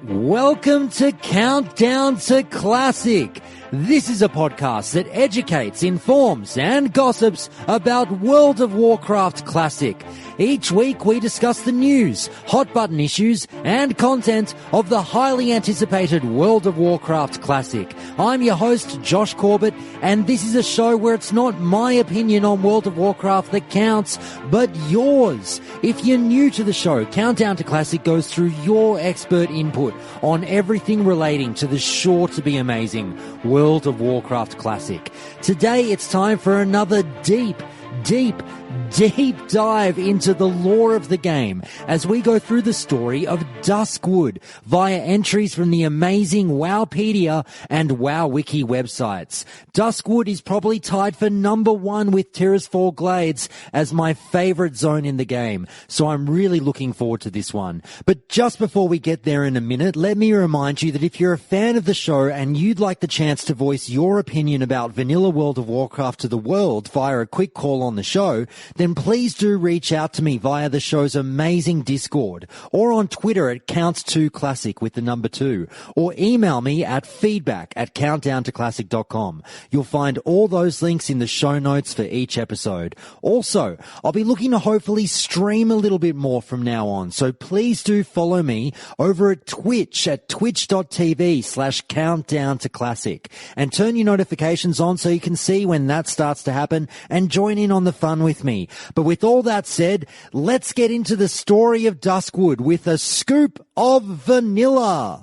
Welcome to Countdown to Classic. This is a podcast that educates, informs, and gossips about World of Warcraft Classic. Each week we discuss the news, hot button issues, and content of the highly anticipated World of Warcraft Classic. I'm your host, Josh Corbett, and this is a show where it's not my opinion on World of Warcraft that counts, but yours. If you're new to the show, Countdown to Classic goes through your expert input on everything relating to the sure-to-be-amazing World of Warcraft Classic. Today it's time for another deep dive into the lore of the game as we go through the story of Duskwood via entries from the amazing Wowpedia and WowWiki websites. Duskwood is probably tied for number one with Tirisfal Glades as my favorite zone in the game, so I'm really looking forward to this one. But just before we get there in a minute, let me remind you that if you're a fan of the show and you'd like the chance to voice your opinion about vanilla World of Warcraft to the world via a quick call on the show, then please do reach out to me via the show's amazing Discord or on Twitter at Counts2Classic with the number 2, or email me at feedback@countdowntoclassic.com. You'll find all those links in the show notes for each episode. Also, I'll be looking to hopefully stream a little bit more from now on, so please do follow me over at Twitch at twitch.tv/countdowntoclassic and turn your notifications on so you can see when that starts to happen and join in on the fun with me. But with all that said, let's get into the story of Duskwood with a scoop of vanilla.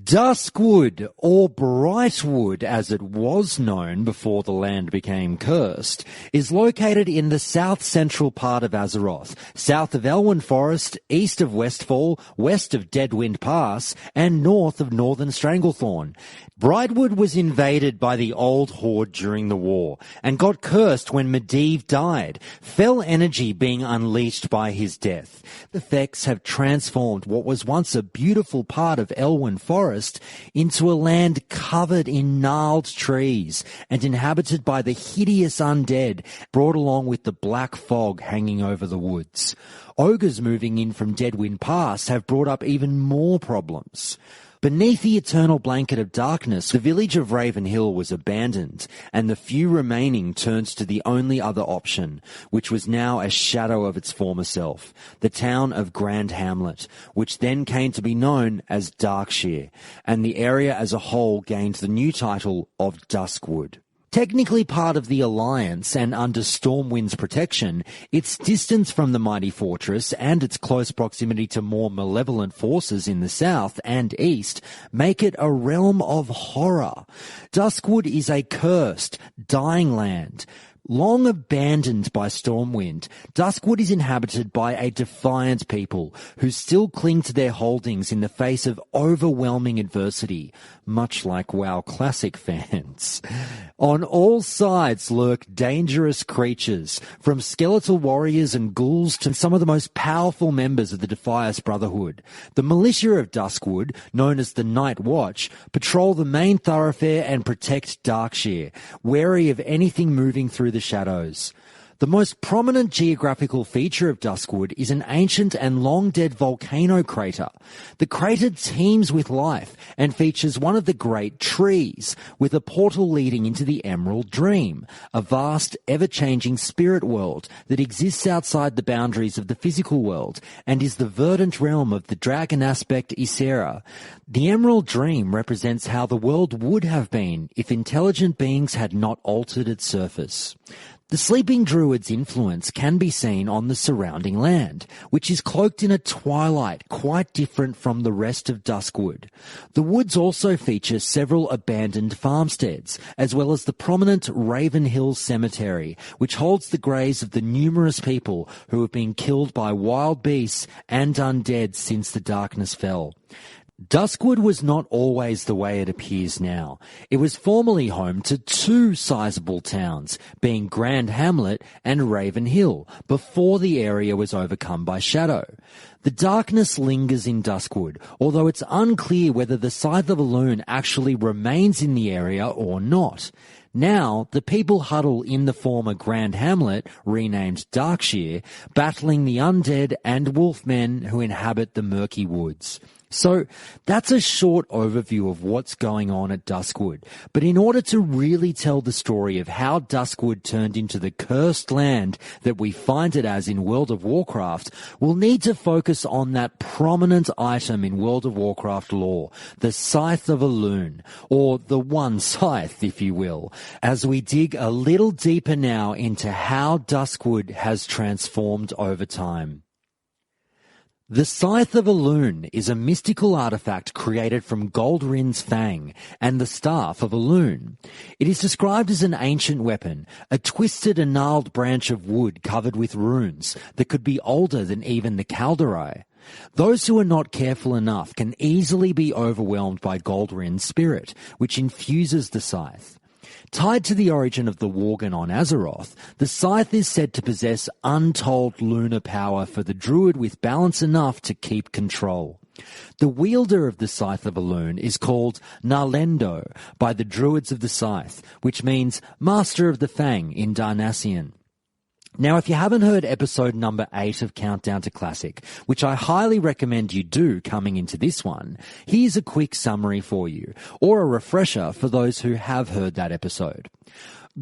Duskwood, or Brightwood as it was known before the land became cursed, is located in the south-central part of Azeroth, south of Elwynn Forest, east of Westfall, west of Deadwind Pass, and north of Northern Stranglethorn. Brightwood was invaded by the Old Horde during the war, and got cursed when Medivh died, fell energy being unleashed by his death. The effects have transformed what was once a beautiful part of Elwynn Forest into a land covered in gnarled trees and inhabited by the hideous undead brought along with the black fog hanging over the woods. Ogres moving in from Deadwind Pass have brought up even more problems. Beneath the eternal blanket of darkness, the village of Raven Hill was abandoned, and the few remaining turned to the only other option, which was now a shadow of its former self, the town of Grand Hamlet, which then came to be known as Darkshire, and the area as a whole gained the new title of Duskwood. Technically part of the Alliance and under Stormwind's protection, its distance from the mighty fortress and its close proximity to more malevolent forces in the south and east make it a realm of horror. Duskwood is a cursed, dying land. Long abandoned by Stormwind, Duskwood is inhabited by a defiant people who still cling to their holdings in the face of overwhelming adversity, much like WoW Classic fans. On all sides lurk dangerous creatures, from skeletal warriors and ghouls to some of the most powerful members of the Defias Brotherhood. The militia of Duskwood, known as the Night Watch, patrol the main thoroughfare and protect Darkshire, wary of anything moving through the shadows. The most prominent geographical feature of Duskwood is an ancient and long-dead volcano crater. The crater teems with life and features one of the great trees, with a portal leading into the Emerald Dream, a vast, ever-changing spirit world that exists outside the boundaries of the physical world and is the verdant realm of the dragon aspect Ysera. The Emerald Dream represents how the world would have been if intelligent beings had not altered its surface. The Sleeping Druid's influence can be seen on the surrounding land, which is cloaked in a twilight quite different from the rest of Duskwood. The woods also feature several abandoned farmsteads, as well as the prominent Raven Hill Cemetery, which holds the graves of the numerous people who have been killed by wild beasts and undead since the darkness fell. Duskwood was not always the way it appears now. It was formerly home to two sizable towns, being Grand Hamlet and Raven Hill, before the area was overcome by shadow. The darkness lingers in Duskwood, although it's unclear whether the Scythe of Elune actually remains in the area or not. Now, the people huddle in the former Grand Hamlet, renamed Darkshire, battling the undead and wolfmen who inhabit the murky woods. So that's a short overview of what's going on at Duskwood. But in order to really tell the story of how Duskwood turned into the cursed land that we find it as in World of Warcraft, we'll need to focus on that prominent item in World of Warcraft lore, the Scythe of Elune, or the One Scythe, if you will, as we dig a little deeper now into how Duskwood has transformed over time. The Scythe of Elune is a mystical artifact created from Goldrin's Fang and the Staff of Elune. It is described as an ancient weapon, a twisted and gnarled branch of wood covered with runes that could be older than even the Calderai. Those who are not careful enough can easily be overwhelmed by Goldrin's spirit, which infuses the scythe. Tied to the origin of the Worgen on Azeroth, the scythe is said to possess untold lunar power for the druid with balance enough to keep control. The wielder of the Scythe of Elune is called Nalendo by the druids of the Scythe, which means Master of the Fang in Darnassian. Now, if you haven't heard episode number 8 of Countdown to Classic, which I highly recommend you do coming into this one, here's a quick summary for you, or a refresher for those who have heard that episode.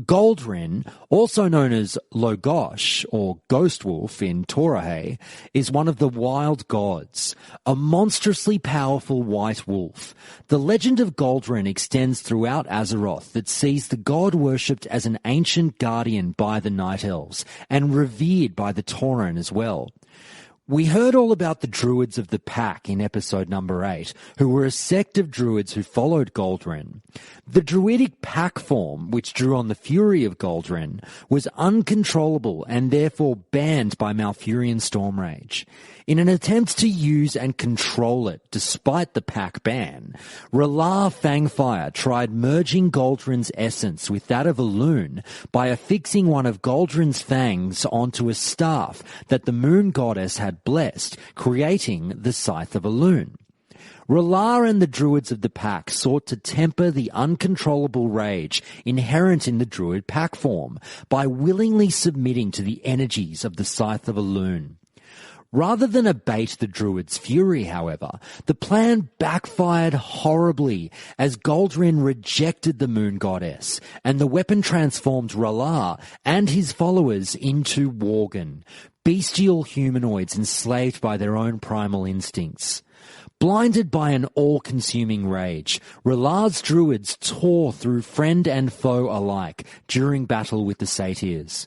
Goldrin, also known as Logosh, or Ghost Wolf in Torahe, is one of the wild gods, a monstrously powerful white wolf. The legend of Goldrin extends throughout Azeroth that sees the god worshipped as an ancient guardian by the Night Elves, and revered by the Tauren as well. We heard all about the Druids of the Pack in episode number 8, who were a sect of druids who followed Goldrin. The druidic pack form, which drew on the fury of Goldrin, was uncontrollable and therefore banned by Malfurion Stormrage. In an attempt to use and control it despite the pack ban, R'hllor Fangfire tried merging Goldrin's essence with that of Elune by affixing one of Goldrin's fangs onto a staff that the moon goddess had blessed, creating the Scythe of Elune. R'hllor and the druids of the pack sought to temper the uncontrollable rage inherent in the druid pack form by willingly submitting to the energies of the Scythe of Elune. Rather than abate the druid's fury, however, the plan backfired horribly as Goldrin rejected the moon goddess, and the weapon transformed R'hllor and his followers into Worgen, bestial humanoids enslaved by their own primal instincts. Blinded by an all-consuming rage, R'hllor's druids tore through friend and foe alike during battle with the satyrs.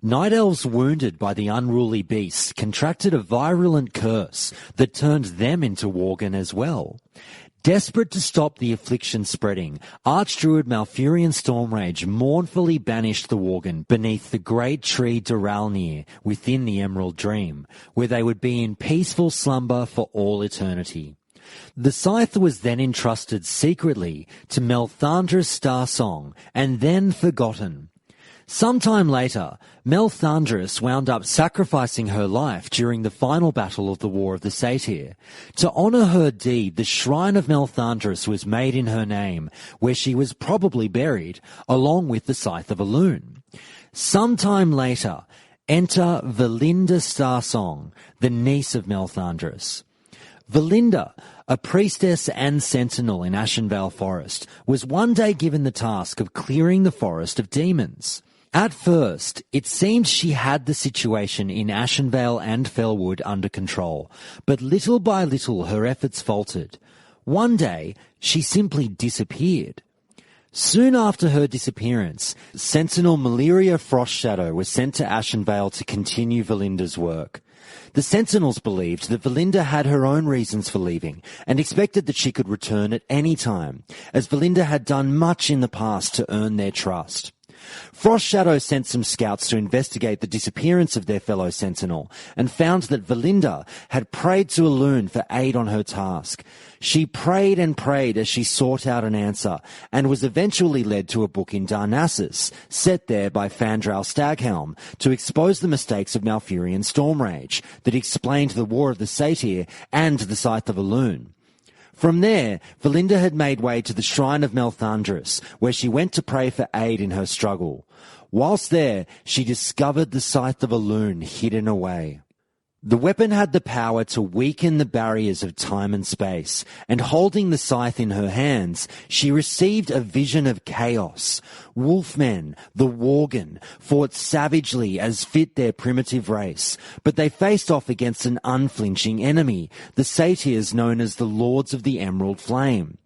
Night Elves wounded by the unruly beast contracted a virulent curse that turned them into Worgen as well. Desperate to stop the affliction spreading, Archdruid Malfurion Stormrage mournfully banished the Worgen beneath the great tree Duralnir within the Emerald Dream, where they would be in peaceful slumber for all eternity. The scythe was then entrusted secretly to Melthandra's Starsong and then forgotten. Sometime later, Melthandris wound up sacrificing her life during the final battle of the War of the Satyr. To honour her deed, the Shrine of Melthandris was made in her name, where she was probably buried, along with the Scythe of Elune. Sometime later, enter Valinda Starsong, the niece of Melthandris. Valinda, a priestess and sentinel in Ashenvale Forest, was one day given the task of clearing the forest of demons. At first, it seemed she had the situation in Ashenvale and Felwood under control, but little by little her efforts faltered. One day, she simply disappeared. Soon after her disappearance, Sentinel Malaria Frostshadow was sent to Ashenvale to continue Valinda's work. The Sentinels believed that Valinda had her own reasons for leaving and expected that she could return at any time, as Valinda had done much in the past to earn their trust. Frost Shadow sent some scouts to investigate the disappearance of their fellow sentinel and found that Valinda had prayed to Elune for aid on her task. She prayed and prayed as she sought out an answer and was eventually led to a book in Darnassus, set there by Fandral Staghelm, to expose the mistakes of Malfurion Stormrage that explained the War of the Satyr and the Scythe of Elune. From there, Valinda had made way to the Shrine of Melthandris, where she went to pray for aid in her struggle. Whilst there, she discovered the Scythe of Elune hidden away. The weapon had the power to weaken the barriers of time and space, and holding the scythe in her hands, she received a vision of chaos. Wolfmen, the Worgen, fought savagely as fit their primitive race, but they faced off against an unflinching enemy, the satyrs known as the Lords of the Emerald Flame.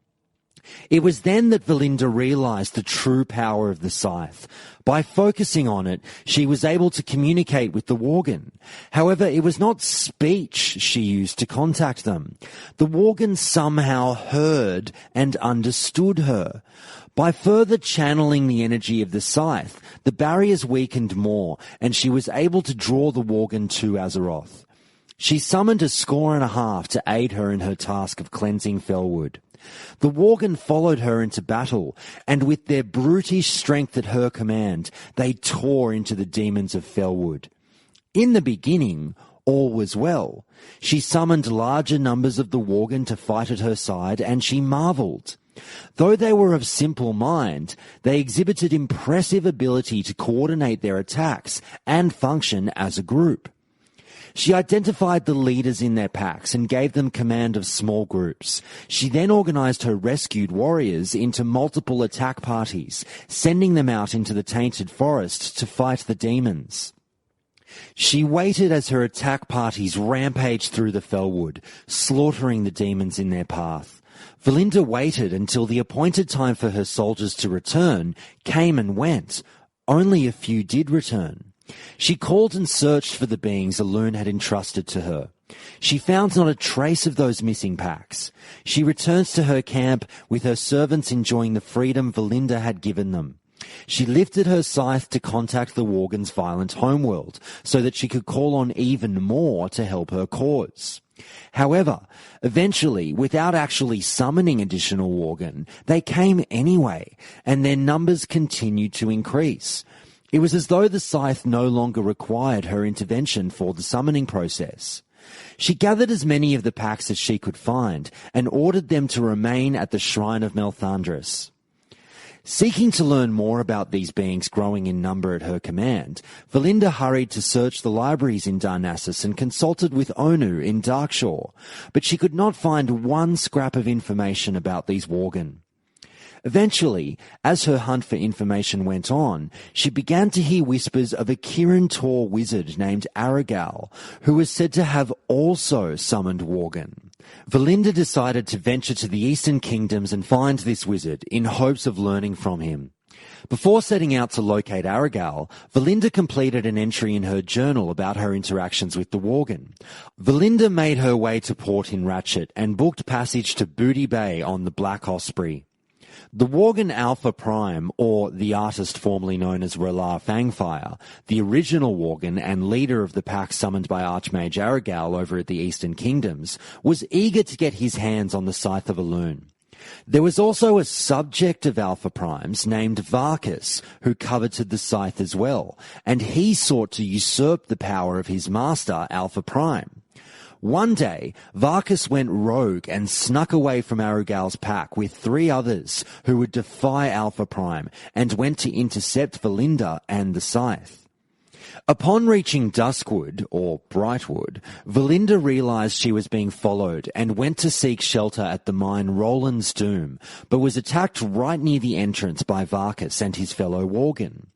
It was then that Valinda realized the true power of the scythe. By focusing on it, she was able to communicate with the Worgen. However, it was not speech she used to contact them. The Worgen somehow heard and understood her. By further channeling the energy of the scythe, the barriers weakened more, and she was able to draw the Worgen to Azeroth. She summoned 1.5 score to aid her in her task of cleansing Felwood. The Worgen followed her into battle, and with their brutish strength at her command, they tore into the demons of Felwood. In the beginning, all was well. She summoned larger numbers of the Worgen to fight at her side, and she marvelled. Though they were of simple mind, they exhibited impressive ability to coordinate their attacks and function as a group. She identified the leaders in their packs and gave them command of small groups. She then organized her rescued warriors into multiple attack parties, sending them out into the Tainted Forest to fight the demons. She waited as her attack parties rampaged through the Felwood, slaughtering the demons in their path. Valinda waited until the appointed time for her soldiers to return came and went. Only a few did return. She called and searched for the beings Elune had entrusted to her. She found not a trace of those missing packs. She returns to her camp with her servants enjoying the freedom Valinda had given them. She lifted her scythe to contact the Worgen's violent homeworld so that she could call on even more to help her cause. However, eventually, without actually summoning additional Worgen, they came anyway, and their numbers continued to increase. It was as though the scythe no longer required her intervention for the summoning process. She gathered as many of the packs as she could find and ordered them to remain at the Shrine of Melthandris. Seeking to learn more about these beings growing in number at her command, Valinda hurried to search the libraries in Darnassus and consulted with Onu in Darkshore, but she could not find one scrap of information about these Worgen. Eventually, as her hunt for information went on, she began to hear whispers of a Kirin Tor wizard named Aragal, who was said to have also summoned Worgen. Valinda decided to venture to the Eastern Kingdoms and find this wizard in hopes of learning from him. Before setting out to locate Aragal, Valinda completed an entry in her journal about her interactions with the Worgen. Valinda made her way to port in Ratchet and booked passage to Booty Bay on the Black Osprey. The Worgen Alpha Prime, or the artist formerly known as Relar Fangfire, the original Worgen and leader of the pack summoned by Archmage Aragal over at the Eastern Kingdoms, was eager to get his hands on the Scythe of Elune. There was also a subject of Alpha Primes named Varkus, who coveted the scythe as well, and he sought to usurp the power of his master, Alpha Prime. One day, Varkus went rogue and snuck away from Aragal's pack with 3 others who would defy Alpha Prime and went to intercept Valinda and the scythe. Upon reaching Duskwood, or Brightwood, Valinda realized she was being followed and went to seek shelter at the mine Roland's Doom, but was attacked right near the entrance by Varkus and his fellow Worgen.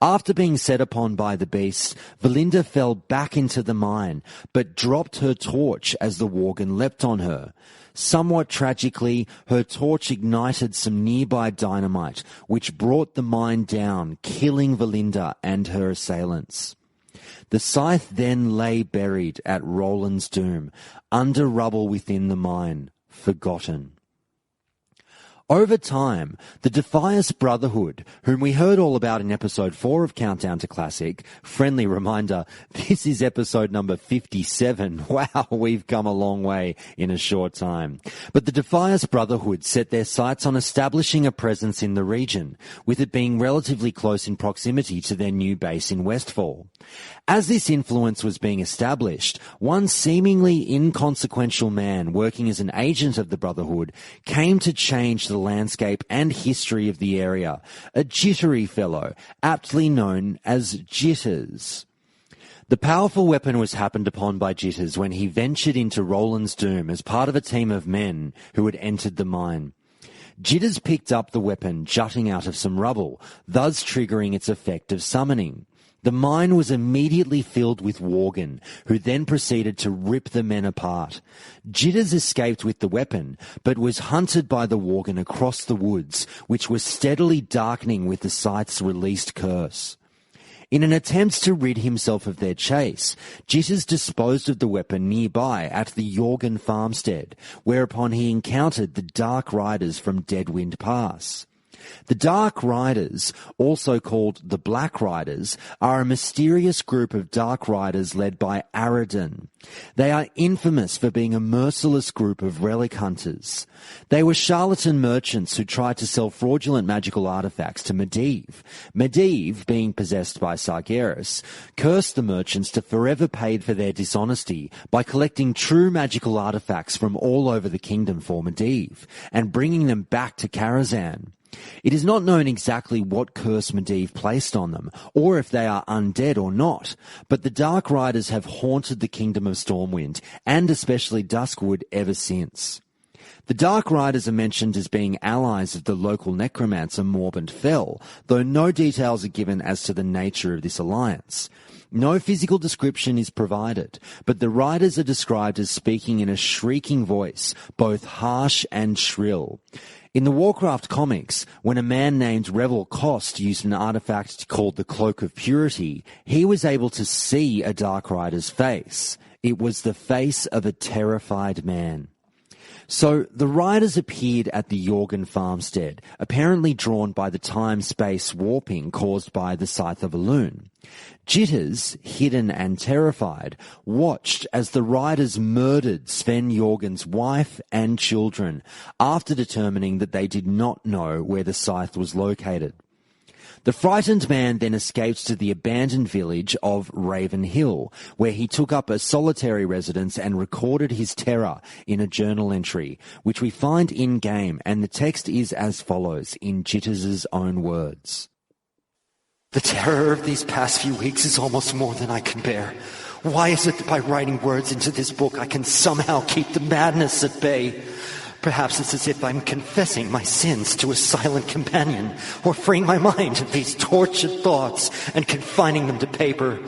After being set upon by the beasts, Valinda fell back into the mine, but dropped her torch as the Worgen leapt on her. Somewhat tragically, her torch ignited some nearby dynamite, which brought the mine down, killing Valinda and her assailants. The scythe then lay buried at Roland's Doom, under rubble within the mine, forgotten. Over time, the Defias Brotherhood, whom we heard all about in episode 4 of Countdown to Classic, friendly reminder, this is episode number 57. Wow, we've come a long way in a short time. But the Defias Brotherhood set their sights on establishing a presence in the region, with it being relatively close in proximity to their new base in Westfall. As this influence was being established, one seemingly inconsequential man working as an agent of the Brotherhood came to change the landscape and history of the area, a jittery fellow, aptly known as Jitters. The powerful weapon was happened upon by Jitters when he ventured into Roland's Doom as part of a team of men who had entered the mine. Jitters picked up the weapon jutting out of some rubble, thus triggering its effect of summoning. The mine was immediately filled with Worgen, who then proceeded to rip the men apart. Jitters escaped with the weapon, but was hunted by the Worgen across the woods, which was steadily darkening with the scythe's released curse. In an attempt to rid himself of their chase, Jitters disposed of the weapon nearby at the Jorgen farmstead, whereupon he encountered the Dark Riders from Deadwind Pass. The Dark Riders, also called the Black Riders, are a mysterious group of Dark Riders led by Aradin. They are infamous for being a merciless group of relic hunters. They were charlatan merchants who tried to sell fraudulent magical artifacts to Medivh. Medivh, being possessed by Sargeras, cursed the merchants to forever pay for their dishonesty by collecting true magical artifacts from all over the kingdom for Medivh and bringing them back to Karazhan. It is not known exactly what curse Medivh placed on them, or if they are undead or not, but the Dark Riders have haunted the Kingdom of Stormwind, and especially Duskwood, ever since. The Dark Riders are mentioned as being allies of the local necromancer Morband Fell, though no details are given as to the nature of this alliance. No physical description is provided, but the riders are described as speaking in a shrieking voice, both harsh and shrill. In the Warcraft comics, when a man named Revel Kost used an artifact called the Cloak of Purity, he was able to see a Dark Rider's face. It was the face of a terrified man. So the riders appeared at the Jorgen farmstead, apparently drawn by the time-space warping caused by the Scythe of Elune. Jitters, hidden and terrified, watched as the riders murdered Sven Jorgen's wife and children after determining that they did not know where the scythe was located. The frightened man then escaped to the abandoned village of Raven Hill, where he took up a solitary residence and recorded his terror in a journal entry, which we find in-game, and the text is as follows in Jitters' own words. The terror of these past few weeks is almost more than I can bear. Why is it that by writing words into this book I can somehow keep the madness at bay? Perhaps it's as if I'm confessing my sins to a silent companion, or freeing my mind of these tortured thoughts and confining them to paper.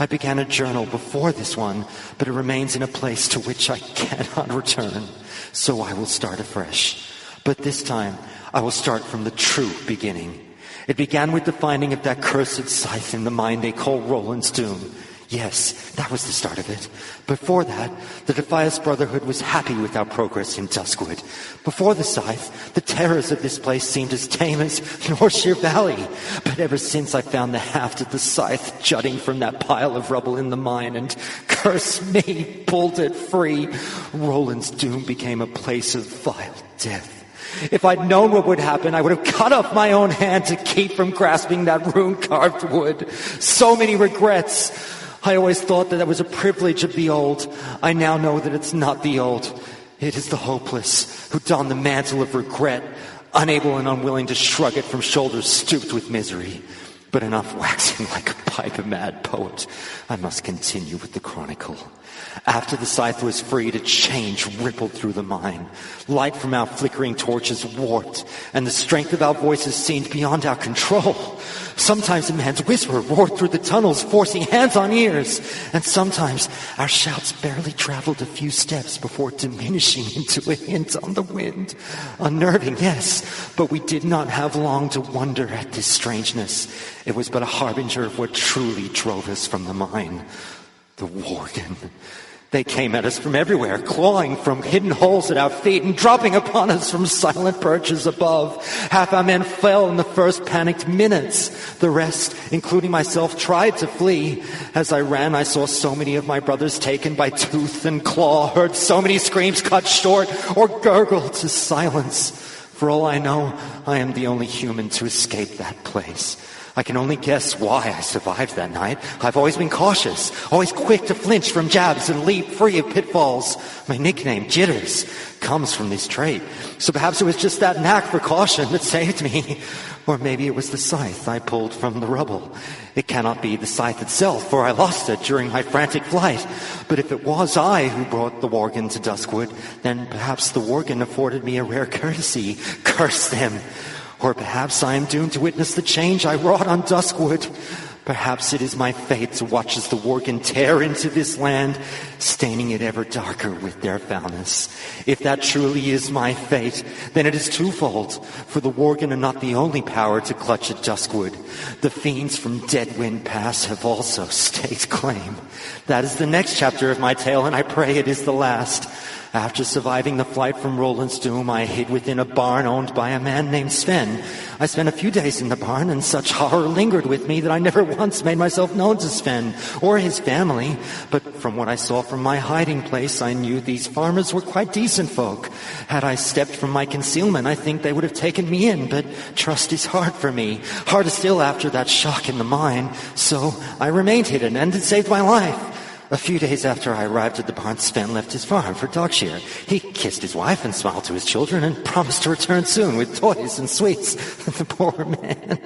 I began a journal before this one, but it remains in a place to which I cannot return. So I will start afresh. But this time, I will start from the true beginning. It began with the finding of that cursed scythe in the mine they call Roland's Doom. Yes, that was the start of it. Before that, the Defias Brotherhood was happy with our progress in Duskwood. Before the scythe, the terrors of this place seemed as tame as Norshire Valley. But ever since I found the haft of the scythe jutting from that pile of rubble in the mine and, curse me, pulled it free, Roland's Doom became a place of vile death. If I'd known what would happen, I would have cut off my own hand to keep from grasping that rune-carved wood. So many regrets. I always thought that was a privilege of the old. I now know that it's not the old. It is the hopeless who don the mantle of regret, unable and unwilling to shrug it from shoulders stooped with misery. But enough waxing like a pipe-mad poet. I must continue with the chronicle. After the scythe was freed, a change rippled through the mine. Light from our flickering torches warped, and the strength of our voices seemed beyond our control. Sometimes a man's whisper roared through the tunnels, forcing hands on ears. And sometimes our shouts barely traveled a few steps before diminishing into a hint on the wind. Unnerving, yes, but we did not have long to wonder at this strangeness. It was but a harbinger of what truly drove us from the mine. The Worgen. They came at us from everywhere, clawing from hidden holes at our feet and dropping upon us from silent perches above. Half our men fell in the first panicked minutes. The rest, including myself, tried to flee. As I ran, I saw so many of my brothers taken by tooth and claw, heard so many screams cut short or gurgled to silence. For all I know, I am the only human to escape that place. I can only guess why I survived that night. I've always been cautious, always quick to flinch from jabs and leap free of pitfalls. My nickname, Jitters, comes from this trait. So perhaps it was just that knack for caution that saved me. Or maybe it was the scythe I pulled from the rubble. It cannot be the scythe itself, for I lost it during my frantic flight. But if it was I who brought the worgen to Duskwood, then perhaps the worgen afforded me a rare courtesy. Curse them! Or perhaps I am doomed to witness the change I wrought on Duskwood. Perhaps it is my fate to watch as the worgen tear into this land, staining it ever darker with their foulness. If that truly is my fate, then it is twofold, for the worgen are not the only power to clutch at Duskwood. The fiends from Deadwind Pass have also staked claim. That is the next chapter of my tale, and I pray it is the last. After surviving the flight from Roland's Doom, I hid within a barn owned by a man named Sven. I spent a few days in the barn, and such horror lingered with me that I never once made myself known to Sven or his family. But from what I saw from my hiding place, I knew these farmers were quite decent folk. Had I stepped from my concealment, I think they would have taken me in, but trust is hard for me. Harder still after that shock in the mine. So I remained hidden, and it saved my life. A few days after I arrived at the barn, Sven left his farm for dog shear. He kissed his wife and smiled to his children and promised to return soon with toys and sweets. The poor man.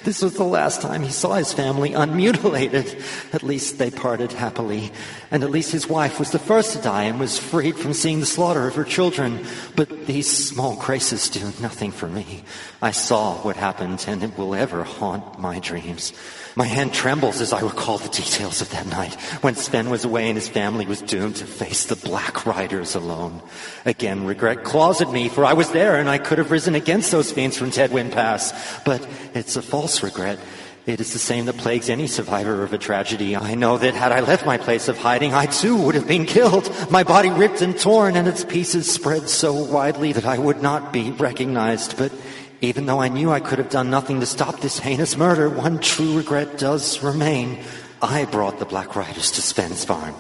This was the last time he saw his family unmutilated. At least they parted happily. And at least his wife was the first to die and was freed from seeing the slaughter of her children. But these small graces do nothing for me. I saw what happened, and it will ever haunt my dreams. My hand trembles as I recall the details of that night, when Sven was away and his family was doomed to face the Black Riders alone. Again, regret claws at me, for I was there and I could have risen against those fiends from Deadwind Pass. But it's a false regret. It is the same that plagues any survivor of a tragedy. I know that had I left my place of hiding, I too would have been killed, my body ripped and torn, and its pieces spread so widely that I would not be recognized. But even though I knew I could have done nothing to stop this heinous murder, one true regret does remain. I brought the Black Riders to Sven's farm.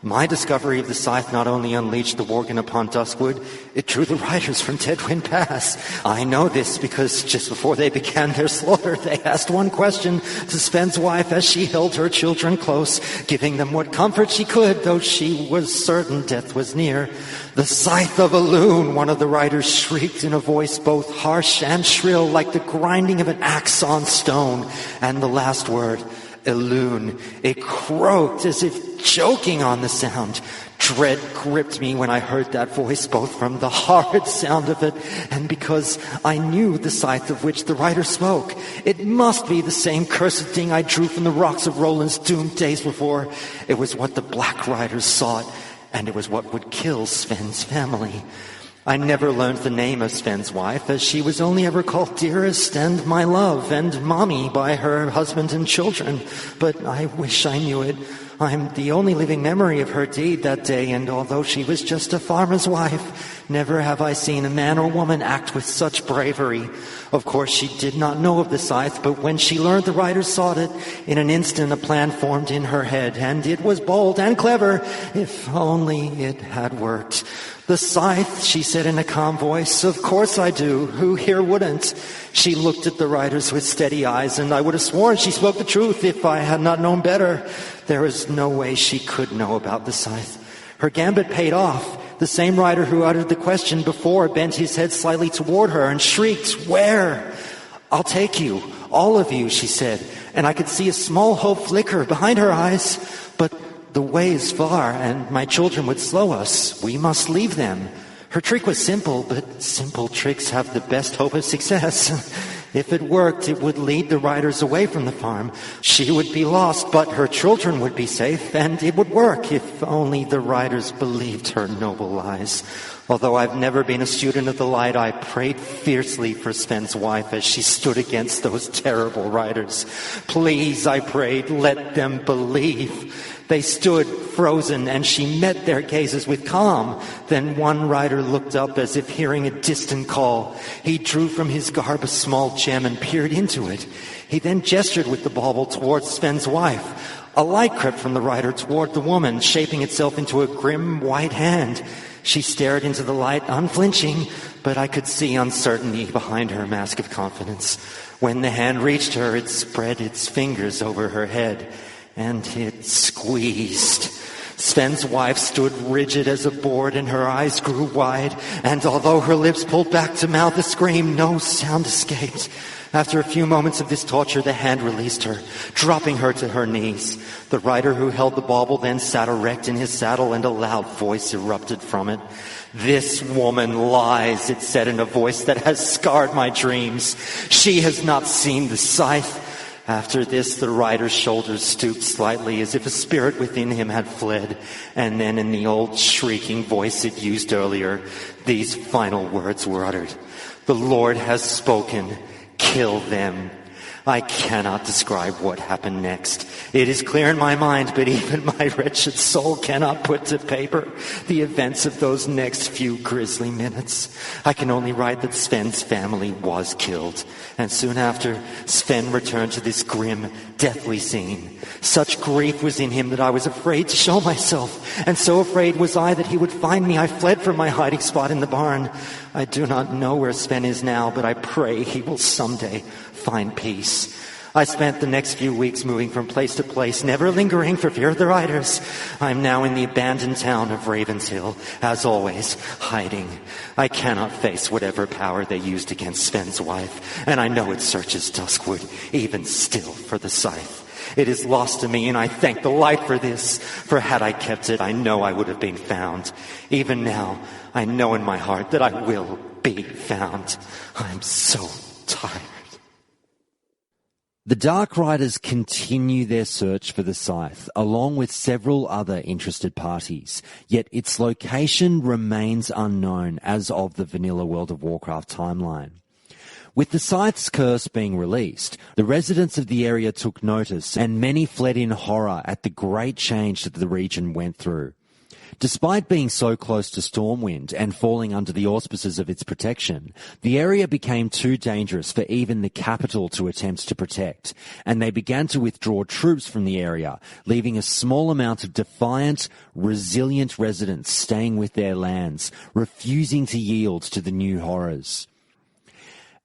My discovery of the scythe not only unleashed the worgen upon Duskwood, it drew the riders from Deadwind Pass. I know this because just before they began their slaughter, they asked one question to Sven's wife as she held her children close, giving them what comfort she could, though she was certain death was near. "The scythe of Elune," one of the riders shrieked in a voice both harsh and shrill, like the grinding of an axe on stone. And the last word, Elune, it croaked as if choking on the sound. Dread gripped me when I heard that voice, both from the horrid sound of it and because I knew the scythe of which the rider spoke. It must be the same cursed thing I drew from the rocks of Roland's Doom days before. It was what the Black Riders sought, and it was what would kill Sven's family. I never learned the name of Sven's wife, as she was only ever called Dearest and My Love and Mommy by her husband and children. But I wish I knew it. I'm the only living memory of her deed that day, and although she was just a farmer's wife, never have I seen a man or woman act with such bravery. Of course, she did not know of the scythe, but when she learned the riders sought it, in an instant a plan formed in her head, and it was bold and clever, if only it had worked. "The scythe," she said in a calm voice, "of course I do. Who here wouldn't?" She looked at the riders with steady eyes, and I would have sworn she spoke the truth if I had not known better. There is no way she could know about the scythe. Her gambit paid off. The same rider who uttered the question before bent his head slightly toward her and shrieked, "Where?" "I'll take you, all of you," she said, and I could see a small hope flicker behind her eyes. "But the way is far, and my children would slow us. We must leave them." Her trick was simple, but simple tricks have the best hope of success. If it worked, it would lead the riders away from the farm. She would be lost, but her children would be safe, and it would work if only the riders believed her noble lies. Although I've never been a student of the light, I prayed fiercely for Sven's wife as she stood against those terrible riders. "Please," I prayed, "let them believe." They stood frozen, and she met their gazes with calm. Then one rider looked up as if hearing a distant call. He drew from his garb a small gem and peered into it. He then gestured with the bauble towards Sven's wife. A light crept from the rider toward the woman, shaping itself into a grim white hand. She stared into the light, unflinching, but I could see uncertainty behind her mask of confidence. When the hand reached her, it spread its fingers over her head, and it squeezed. Sven's wife stood rigid as a board, and her eyes grew wide, and although her lips pulled back to mouth a scream, no sound escaped. After a few moments of this torture, the hand released her, dropping her to her knees. The rider who held the bauble then sat erect in his saddle, and a loud voice erupted from it. "This woman lies," it said in a voice that has scarred my dreams. "She has not seen the scythe." After this, the rider's shoulders stooped slightly as if a spirit within him had fled. And then in the old shrieking voice it used earlier, these final words were uttered. "The Lord has spoken. Kill them." I cannot describe what happened next. It is clear in my mind, but even my wretched soul cannot put to paper the events of those next few grisly minutes. I can only write that Sven's family was killed, and soon after, Sven returned to this grim, deathly scene. Such grief was in him that I was afraid to show myself, and so afraid was I that he would find me. I fled from my hiding spot in the barn. I do not know where Sven is now, but I pray he will someday find peace. I spent the next few weeks moving from place to place, never lingering for fear of the riders. I am now in the abandoned town of Ravenshill, as always, hiding. I cannot face whatever power they used against Sven's wife, and I know it searches Duskwood, even still, for the scythe. It is lost to me, and I thank the light for this, for had I kept it, I know I would have been found. Even now, I know in my heart that I will be found. I am so tired. The Dark Riders continue their search for the scythe, along with several other interested parties, yet its location remains unknown as of the vanilla World of Warcraft timeline. With the scythe's curse being released, the residents of the area took notice, and many fled in horror at the great change that the region went through. Despite being so close to Stormwind and falling under the auspices of its protection, the area became too dangerous for even the capital to attempt to protect, and they began to withdraw troops from the area, leaving a small amount of defiant, resilient residents staying with their lands, refusing to yield to the new horrors.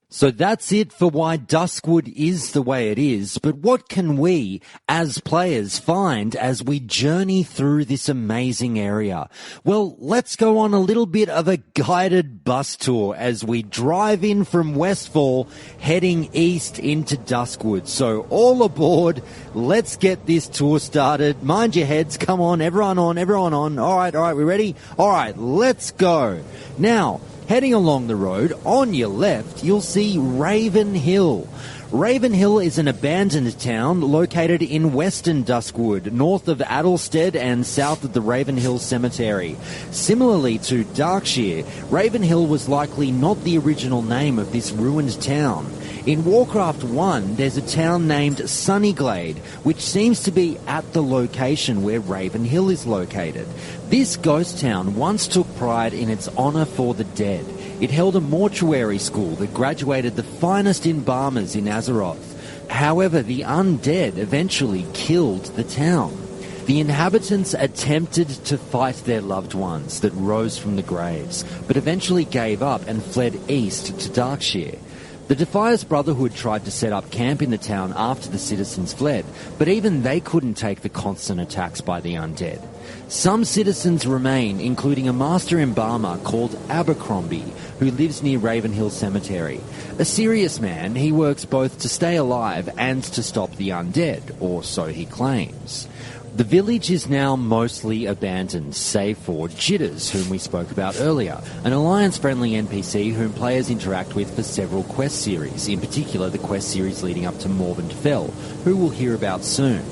So that's it for why Duskwood is the way it is, but what can we, as players, find as we journey through this amazing area? Well, let's go on a little bit of a guided bus tour as we drive in from Westfall, heading east into Duskwood. So all aboard, let's get this tour started. Mind your heads, come on, everyone on. All right, we ready? All right, let's go. Now, heading along the road, on your left, you'll see Ravenhill. Ravenhill is an abandoned town located in western Duskwood, north of Addlestead and south of the Ravenhill Cemetery. Similarly to Darkshire, Ravenhill was likely not the original name of this ruined town. In Warcraft 1, there's a town named Sunnyglade, which seems to be at the location where Ravenhill is located. This ghost town once took pride in its honour for the dead. It held a mortuary school that graduated the finest embalmers in Azeroth. However, the undead eventually killed the town. The inhabitants attempted to fight their loved ones that rose from the graves, but eventually gave up and fled east to Darkshire. The Defiers Brotherhood tried to set up camp in the town after the citizens fled, but even they couldn't take the constant attacks by the undead. Some citizens remain, including a master embalmer called Abercrombie, who lives near Ravenhill Cemetery. A serious man, he works both to stay alive and to stop the undead, or so he claims. The village is now mostly abandoned, save for Jitters, whom we spoke about earlier, an Alliance-friendly NPC whom players interact with for several quest series, in particular the quest series leading up to Morvened Fell, who we'll hear about soon.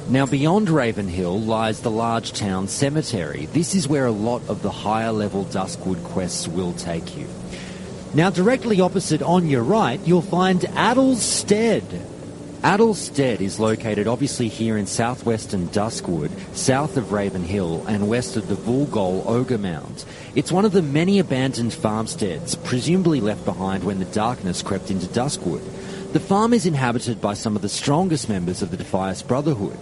Now, beyond Ravenhill lies the large town cemetery. This is where a lot of the higher-level Duskwood quests will take you. Now, directly opposite on your right, you'll find Addlestead. Addlestead is located obviously here in southwestern Duskwood, south of Raven Hill and west of the Vulgol Ogre Mound. It's one of the many abandoned farmsteads, presumably left behind when the darkness crept into Duskwood. The farm is inhabited by some of the strongest members of the Defias Brotherhood.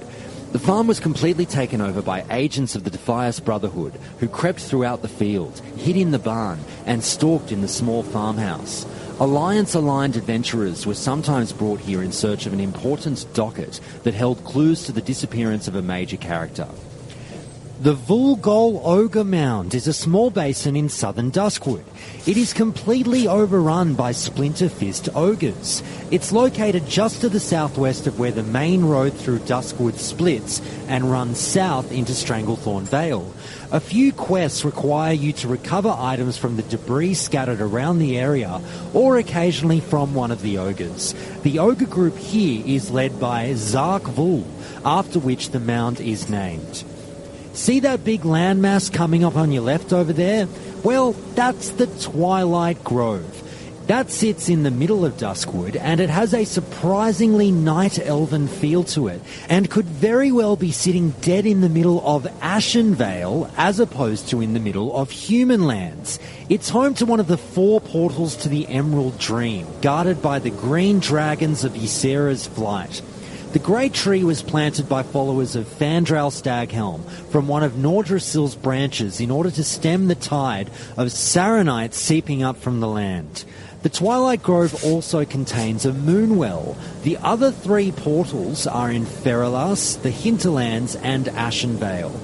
The farm was completely taken over by agents of the Defias Brotherhood, who crept throughout the field, hid in the barn, and stalked in the small farmhouse. Alliance-aligned adventurers were sometimes brought here in search of an important docket that held clues to the disappearance of a major character. The Vulgol Ogre Mound is a small basin in southern Duskwood. It is completely overrun by splinter fist ogres. It's located just to the southwest of where the main road through Duskwood splits and runs south into Stranglethorn Vale. A few quests require you to recover items from the debris scattered around the area, or occasionally from one of the ogres. The ogre group here is led by Zark Vul, after which the mound is named. See that big landmass coming up on your left over there? Well, that's the Twilight Grove. That sits in the middle of Duskwood, and it has a surprisingly night elven feel to it, and could very well be sitting dead in the middle of Ashen Vale, as opposed to in the middle of human lands. It's home to one of the 4 portals to the Emerald Dream, guarded by the green dragons of Ysera's Flight. The great tree was planted by followers of Fandral Staghelm from one of Nordrassil's branches in order to stem the tide of Saranites seeping up from the land. The Twilight Grove also contains a moonwell. The other 3 portals are in Feralas, the Hinterlands and Ashen Vale.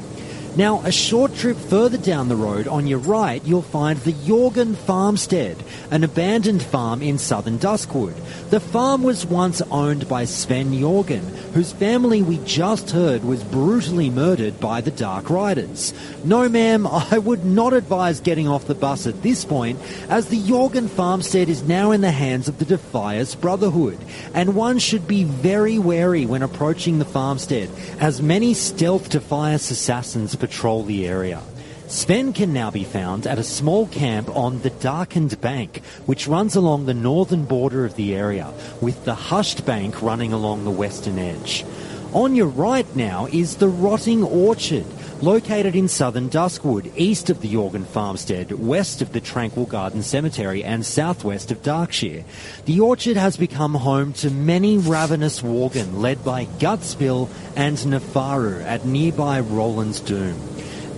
Now, a short trip further down the road, on your right, you'll find the Jorgen Farmstead, an abandoned farm in southern Duskwood. The farm was once owned by Sven Jorgen, whose family we just heard was brutally murdered by the Dark Riders. No, ma'am, I would not advise getting off the bus at this point, as the Jorgen Farmstead is now in the hands of the Defias Brotherhood, and one should be very wary when approaching the farmstead, as many stealth Defias assassins patrol the area. Sven can now be found at a small camp on the Darkened Bank, which runs along the northern border of the area, with the Hushed Bank running along the western edge. On your right now is the Rotting Orchard, located in southern Duskwood, east of the Jorgen Farmstead, west of the Tranquil Garden Cemetery, and southwest of Darkshire. The orchard has become home to many ravenous Worgen, led by Gutspill and Nefaru at nearby Roland's Doom.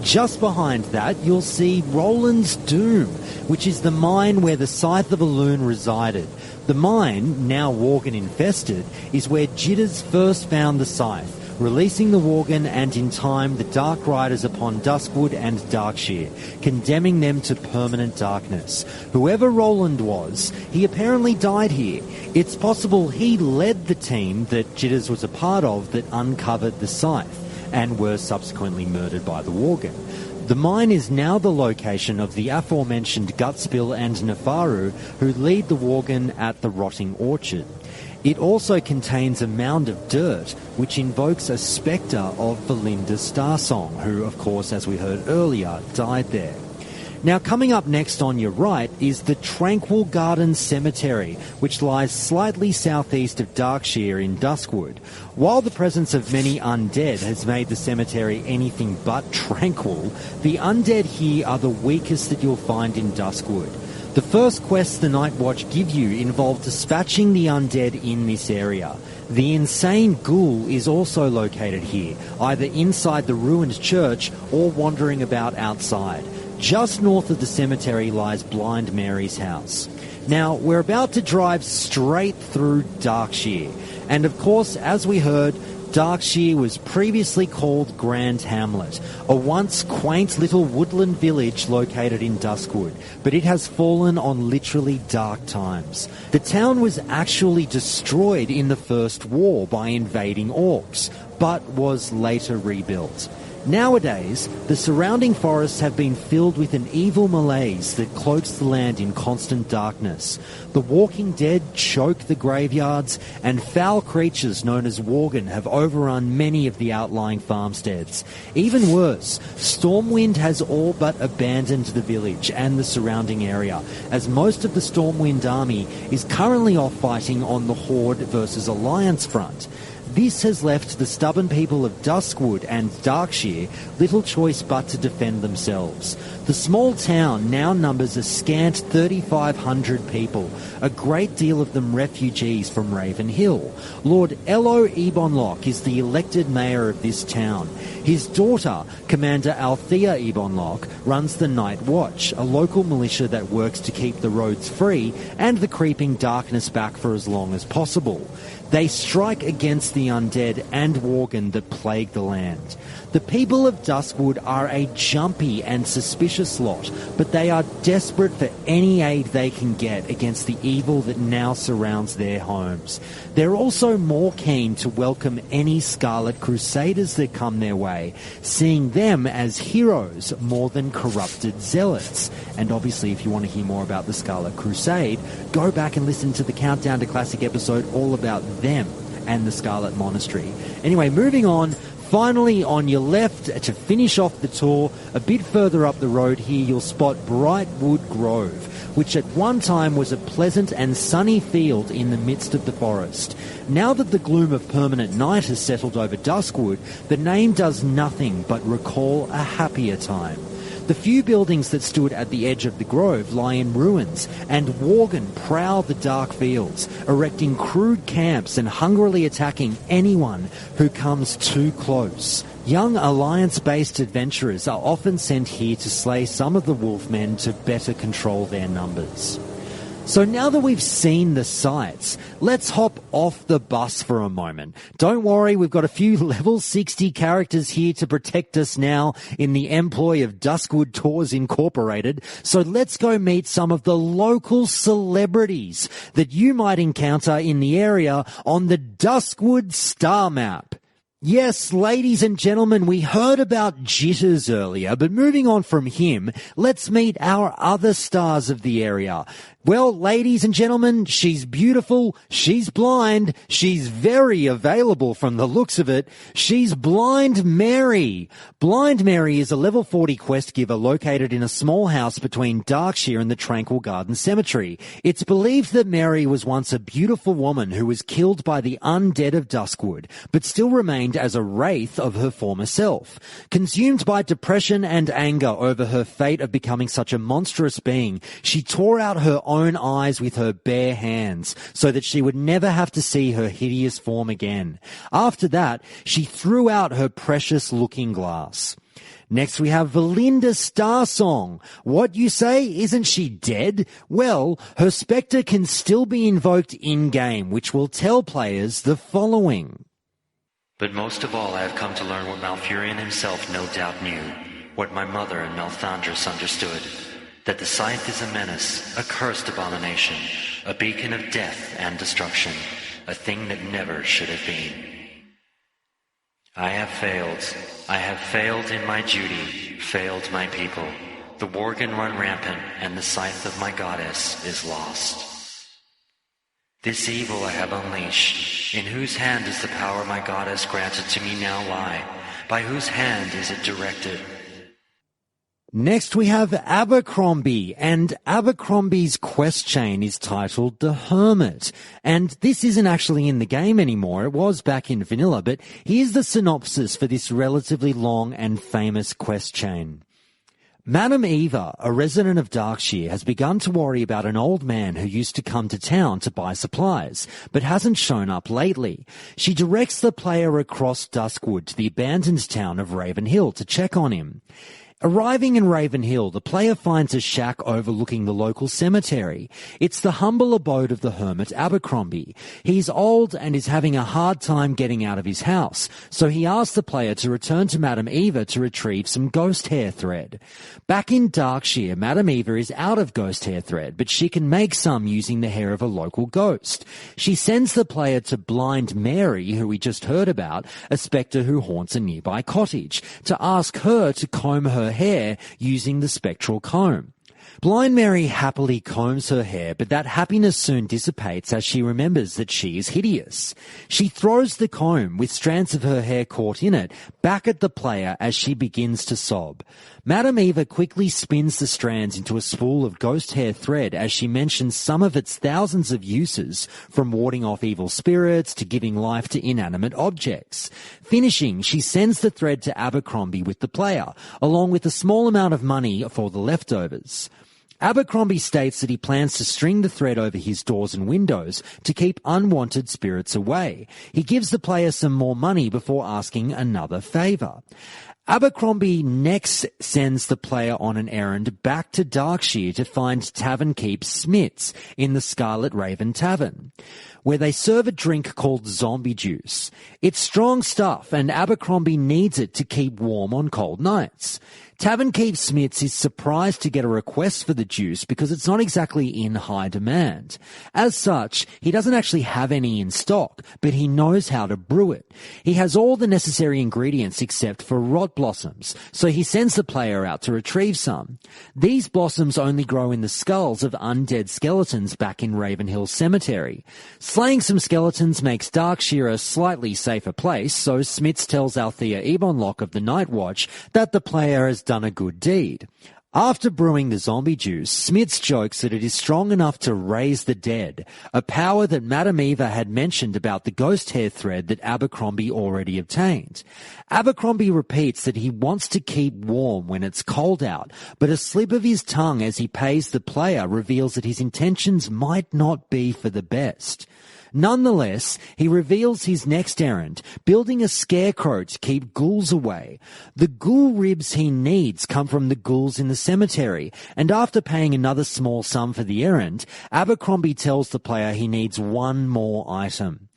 Just behind that, you'll see Roland's Doom, which is the mine where the Scythe of Elune resided. The mine, now Worgen-infested, is where Jitters first found the Scythe, releasing the Worgen and in time the Dark Riders upon Duskwood and Darkshire, condemning them to permanent darkness. Whoever Roland was, he apparently died here. It's possible he led the team that Jitters was a part of that uncovered the Scythe, and were subsequently murdered by the Worgen. The mine is now the location of the aforementioned Gutspill and Nefaru, who lead the Worgen at the Rotting Orchard. It also contains a mound of dirt, which invokes a spectre of Valinda Starsong, who, of course, as we heard earlier, died there. Now, coming up next on your right is the Tranquil Garden Cemetery, which lies slightly southeast of Darkshire in Duskwood. While the presence of many undead has made the cemetery anything but tranquil, the undead here are the weakest that you'll find in Duskwood. The first quests the Night Watch give you involve dispatching the undead in this area. The insane ghoul is also located here, either inside the ruined church or wandering about outside. Just north of the cemetery lies Blind Mary's house. Now, we're about to drive straight through Darkshire. And of course, as we heard, Darkshire was previously called Grand Hamlet, a once quaint little woodland village located in Duskwood, but it has fallen on literally dark times. The town was actually destroyed in the First War by invading orcs, but was later rebuilt. Nowadays, the surrounding forests have been filled with an evil malaise that cloaks the land in constant darkness. The walking dead choke the graveyards, and foul creatures known as worgen have overrun many of the outlying farmsteads. Even worse, Stormwind has all but abandoned the village and the surrounding area, as most of the Stormwind army is currently off fighting on the Horde versus Alliance front. This has left the stubborn people of Duskwood and Darkshire little choice but to defend themselves. The small town now numbers a scant 3,500 people, a great deal of them refugees from Raven Hill. Lord Elo Ebonlock is the elected mayor of this town. His daughter, Commander Althea Ebonlock, runs the Night Watch, a local militia that works to keep the roads free and the creeping darkness back for as long as possible. They strike against the undead and worgen that plague the land. The people of Duskwood are a jumpy and suspicious lot, but they are desperate for any aid they can get against the evil that now surrounds their homes. They're also more keen to welcome any Scarlet Crusaders that come their way, seeing them as heroes more than corrupted zealots. And obviously, if you want to hear more about the Scarlet Crusade, go back and listen to the Countdown to Classic episode all about them and the Scarlet Monastery. Anyway, moving on. Finally, on your left, to finish off the tour, a bit further up the road here, you'll spot Brightwood Grove, which at one time was a pleasant and sunny field in the midst of the forest. Now that the gloom of permanent night has settled over Duskwood, the name does nothing but recall a happier time. The few buildings that stood at the edge of the grove lie in ruins, and worgen prowl the dark fields, erecting crude camps and hungrily attacking anyone who comes too close. Young Alliance-based adventurers are often sent here to slay some of the wolfmen to better control their numbers. So now that we've seen the sights, let's hop off the bus for a moment. Don't worry, we've got a few level 60 characters here to protect us now in the employ of Duskwood Tours Incorporated. So let's go meet some of the local celebrities that you might encounter in the area on the Duskwood star map. Yes, ladies and gentlemen, we heard about Jitters earlier, but moving on from him, let's meet our other stars of the area. Well, ladies and gentlemen, she's beautiful, she's blind, she's very available from the looks of it. She's Blind Mary. Blind Mary is a level 40 quest giver located in a small house between Darkshire and the Tranquil Garden Cemetery. It's believed that Mary was once a beautiful woman who was killed by the undead of Duskwood, but still remained as a wraith of her former self. Consumed by depression and anger over her fate of becoming such a monstrous being, she tore out her own eyes with her bare hands so that she would never have to see her hideous form again. After that, she threw out her precious looking glass. Next we have Valinda Starsong. What, you say? Isn't she dead? Well, her spectre can still be invoked in-game, which will tell players the following. But most of all, I have come to learn what Malfurion himself no doubt knew, what my mother and Malthandris understood, that the Scythe is a menace, a cursed abomination, a beacon of death and destruction, a thing that never should have been. I have failed in my duty, failed my people. The worgen run rampant, and the Scythe of my goddess is lost. This evil I have unleashed. In whose hand does the power my goddess granted to me now lie? By whose hand is it directed? Next we have Abercrombie, and Abercrombie's quest chain is titled The Hermit. And this isn't actually in the game anymore, it was back in vanilla, but here's the synopsis for this relatively long and famous quest chain. Madam Eva, a resident of Darkshire, has begun to worry about an old man who used to come to town to buy supplies, but hasn't shown up lately. She directs the player across Duskwood to the abandoned town of Raven Hill to check on him. Arriving in Ravenhill, the player finds a shack overlooking the local cemetery. It's the humble abode of the hermit Abercrombie. He's old and is having a hard time getting out of his house, so he asks the player to return to Madame Eva to retrieve some ghost hair thread. Back in Darkshire, Madame Eva is out of ghost hair thread, but she can make some using the hair of a local ghost. She sends the player to Blind Mary, who we just heard about, a spectre who haunts a nearby cottage, to ask her to comb her hair using the spectral comb. Blind Mary happily combs her hair, but that happiness soon dissipates as she remembers that she is hideous. She throws the comb, with strands of her hair caught in it, back at the player as she begins to sob. Madame Eva quickly spins the strands into a spool of ghost hair thread as she mentions some of its thousands of uses, from warding off evil spirits to giving life to inanimate objects. Finishing, she sends the thread to Abercrombie with the player, along with a small amount of money for the leftovers. Abercrombie states that he plans to string the thread over his doors and windows to keep unwanted spirits away. He gives the player some more money before asking another favour. Abercrombie next sends the player on an errand back to Darkshire to find Tavern Keep Smith's in the Scarlet Raven Tavern, where they serve a drink called zombie juice. It's strong stuff, and Abercrombie needs it to keep warm on cold nights. Tavern Keep Smith's is surprised to get a request for the juice because it's not exactly in high demand. As such, he doesn't actually have any in stock, but he knows how to brew it. He has all the necessary ingredients except for rot blossoms, so he sends the player out to retrieve some. These blossoms only grow in the skulls of undead skeletons back in Ravenhill Cemetery. Slaying some skeletons makes Darkshire a slightly safer place, so Smiths tells Althea Ebonlock of the Night Watch that the player has done a good deed. After brewing the zombie juice, Smiths jokes that it is strong enough to raise the dead, a power that Madame Eva had mentioned about the ghost hair thread that Abercrombie already obtained. Abercrombie repeats that he wants to keep warm when it's cold out, but a slip of his tongue as he pays the player reveals that his intentions might not be for the best. Nonetheless, he reveals his next errand, building a scarecrow to keep ghouls away. The ghoul ribs he needs come from the ghouls in the cemetery, and after paying another small sum for the errand, Abercrombie tells the player he needs one more item.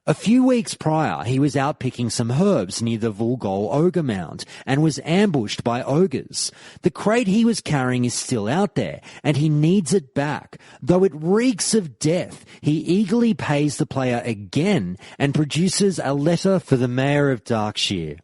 A few weeks prior, he was out picking some herbs near the Vulgol Ogre Mound and was ambushed by ogres. The crate he was carrying is still out there, and he needs it back. Though it reeks of death, he eagerly pays the player again and produces a letter for the Mayor of Darkshire.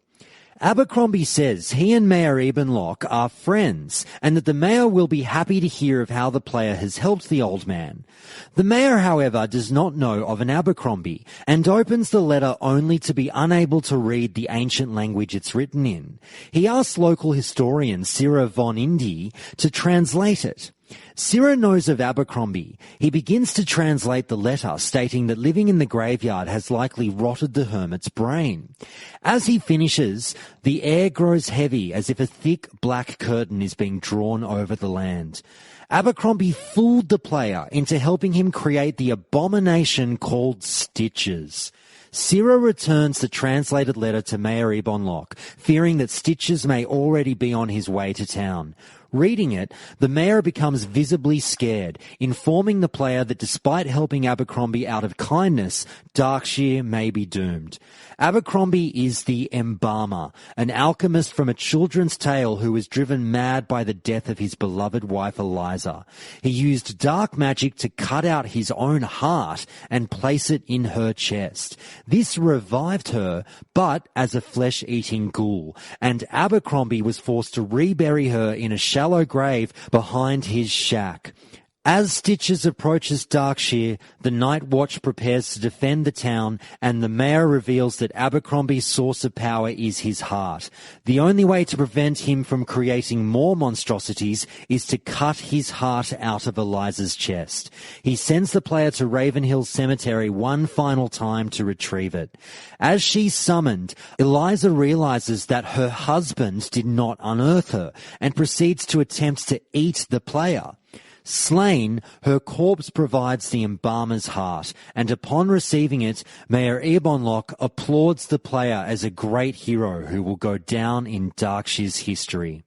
Abercrombie says he and Mayor Ebonlock are friends and that the mayor will be happy to hear of how the player has helped the old man. The mayor, however, does not know of an Abercrombie and opens the letter only to be unable to read the ancient language it's written in. He asks local historian Sarah von Indy to translate it. Sarah knows of Abercrombie. He begins to translate the letter, stating that living in the graveyard has likely rotted the hermit's brain. As he finishes, the air grows heavy as if a thick black curtain is being drawn over the land. Abercrombie fooled the player into helping him create the abomination called Stitches. Sarah returns the translated letter to Mayor Ebonlock, fearing that Stitches may already be on his way to town. Reading it, the mayor becomes visibly scared, informing the player that despite helping Abercrombie out of kindness, Darkshire may be doomed. Abercrombie is the embalmer, an alchemist from a children's tale who was driven mad by the death of his beloved wife Eliza. He used dark magic to cut out his own heart and place it in her chest. This revived her, but as a flesh-eating ghoul, and Abercrombie was forced to rebury her in a shallow grave behind his shack. As Stitches approaches Darkshire, the Night Watch prepares to defend the town, and the mayor reveals that Abercrombie's source of power is his heart. The only way to prevent him from creating more monstrosities is to cut his heart out of Eliza's chest. He sends the player to Ravenhill Cemetery one final time to retrieve it. As she's summoned, Eliza realizes that her husband did not unearth her, and proceeds to attempt to eat the player. Slain, her corpse provides the embalmer's heart, and upon receiving it, Mayor Ebonlock applauds the player as a great hero who will go down in Darkshire's history.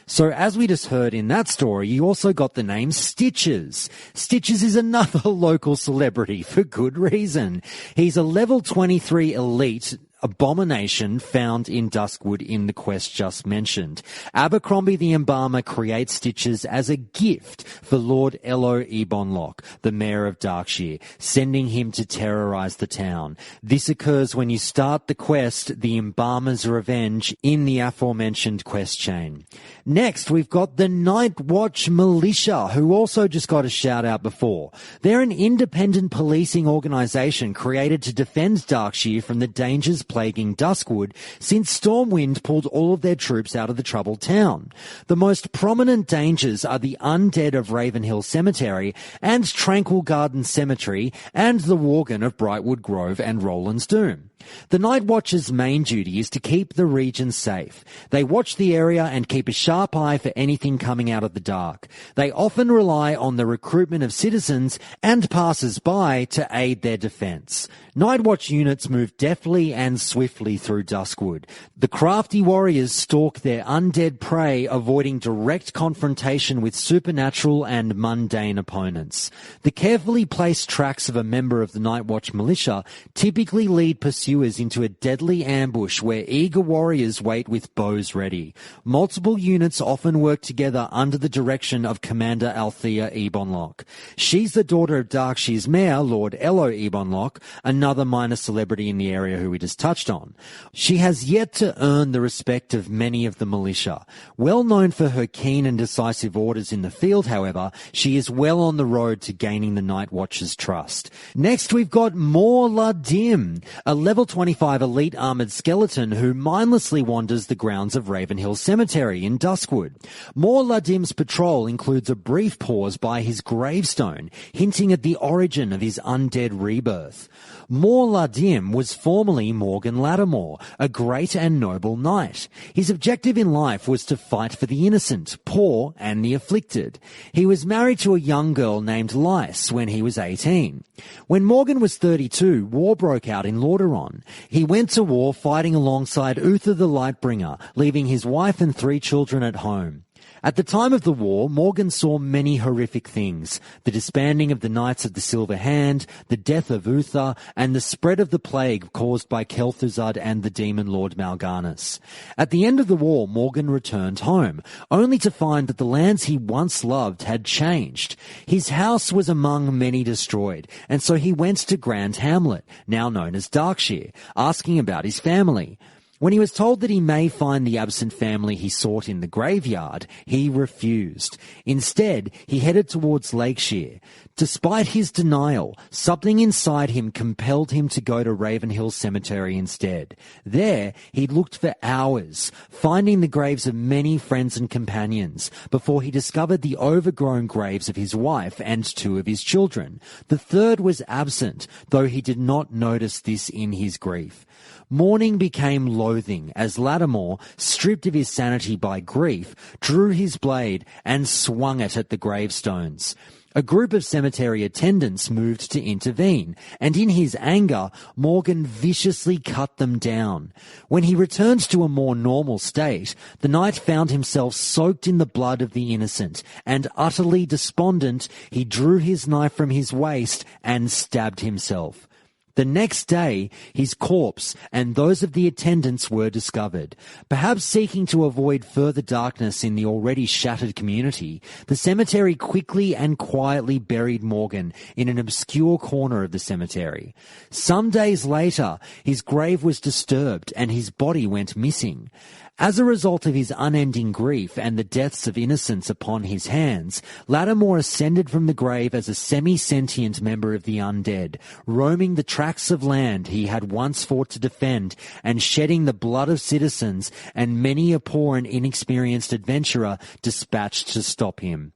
So as we just heard in that story, you also got the name Stitches. Stitches is another local celebrity for good reason. He's a level 23 elite abomination found in Duskwood in the quest just mentioned. Abercrombie the Embalmer creates Stitches as a gift for Lord Elo Ebonlock, the Mayor of Darkshire, sending him to terrorize the town. This occurs when you start the quest, The Embalmer's Revenge, in the aforementioned quest chain. Next, we've got the Night Watch Militia, who also just got a shout out before. They're an independent policing organisation created to defend Darkshire from the dangers plaguing Duskwood since Stormwind pulled all of their troops out of the troubled town. The most prominent dangers are the undead of Ravenhill Cemetery and Tranquil Garden Cemetery and the Worgen of Brightwood Grove and Roland's Doom. The Night Watch's main duty is to keep the region safe. They watch the area and keep a sharp eye for anything coming out of the dark. They often rely on the recruitment of citizens and passers-by to aid their defence. Night Watch units move deftly and swiftly through Duskwood. The crafty warriors stalk their undead prey, avoiding direct confrontation with supernatural and mundane opponents. The carefully placed tracks of a member of the Night Watch militia typically lead pursuers into a deadly ambush where eager warriors wait with bows ready. Multiple units often work together under the direction of Commander Althea Ebonlock. She's the daughter of Darkshire's mayor, Lord Elo Ebonlock, another minor celebrity in the area who we just touched on. She has yet to earn the respect of many of the militia. Well known for her keen and decisive orders in the field, however, she is well on the road to gaining the Night Watch's trust. Next, we've got mor'ladim, a level 25 elite armoured skeleton who mindlessly wanders the grounds of Ravenhill Cemetery in Duskwood. Mor'ladim's patrol includes a brief pause by his gravestone, hinting at the origin of his undead rebirth. Mor'ladim was formerly Morgan Lattimore, a great and noble knight. His objective in life was to fight for the innocent, poor, and the afflicted. He was married to a young girl named Lys when he was 18. When Morgan was 32, war broke out in Lordaeron. He went to war fighting alongside Uther the Lightbringer, leaving his wife and 3 children at home. At the time of the war, Morgan saw many horrific things: the disbanding of the Knights of the Silver Hand, the death of Uther, and the spread of the plague caused by Kel'Thuzad and the demon Lord Mal'Ganis. At the end of the war, Morgan returned home, only to find that the lands he once loved had changed. His house was among many destroyed, and so he went to Grand Hamlet, now known as Darkshire, asking about his family. When he was told that he may find the absent family he sought in the graveyard, he refused. Instead, he headed towards Lakeshire. Despite his denial, something inside him compelled him to go to Ravenhill Cemetery instead. There, he looked for hours, finding the graves of many friends and companions, before he discovered the overgrown graves of his wife and 2 of his children. The third was absent, though he did not notice this in his grief. Mourning became loathing as Lattimore, stripped of his sanity by grief, drew his blade and swung it at the gravestones. A group of cemetery attendants moved to intervene, and in his anger, Morgan viciously cut them down. When he returned to a more normal state, the knight found himself soaked in the blood of the innocent, and utterly despondent, he drew his knife from his waist and stabbed himself. The next day, his corpse and those of the attendants were discovered. Perhaps seeking to avoid further darkness in the already shattered community, the cemetery quickly and quietly buried Morgan in an obscure corner of the cemetery. Some days later, his grave was disturbed and his body went missing. As a result of his unending grief and the deaths of innocents upon his hands, Lattimore ascended from the grave as a semi-sentient member of the undead, roaming the tracts of land he had once fought to defend and shedding the blood of citizens and many a poor and inexperienced adventurer dispatched to stop him.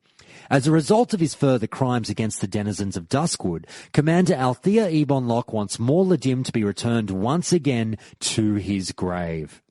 As a result of his further crimes against the denizens of Duskwood, Commander Althea Ebonlock wants mor'ladim to be returned once again to his grave.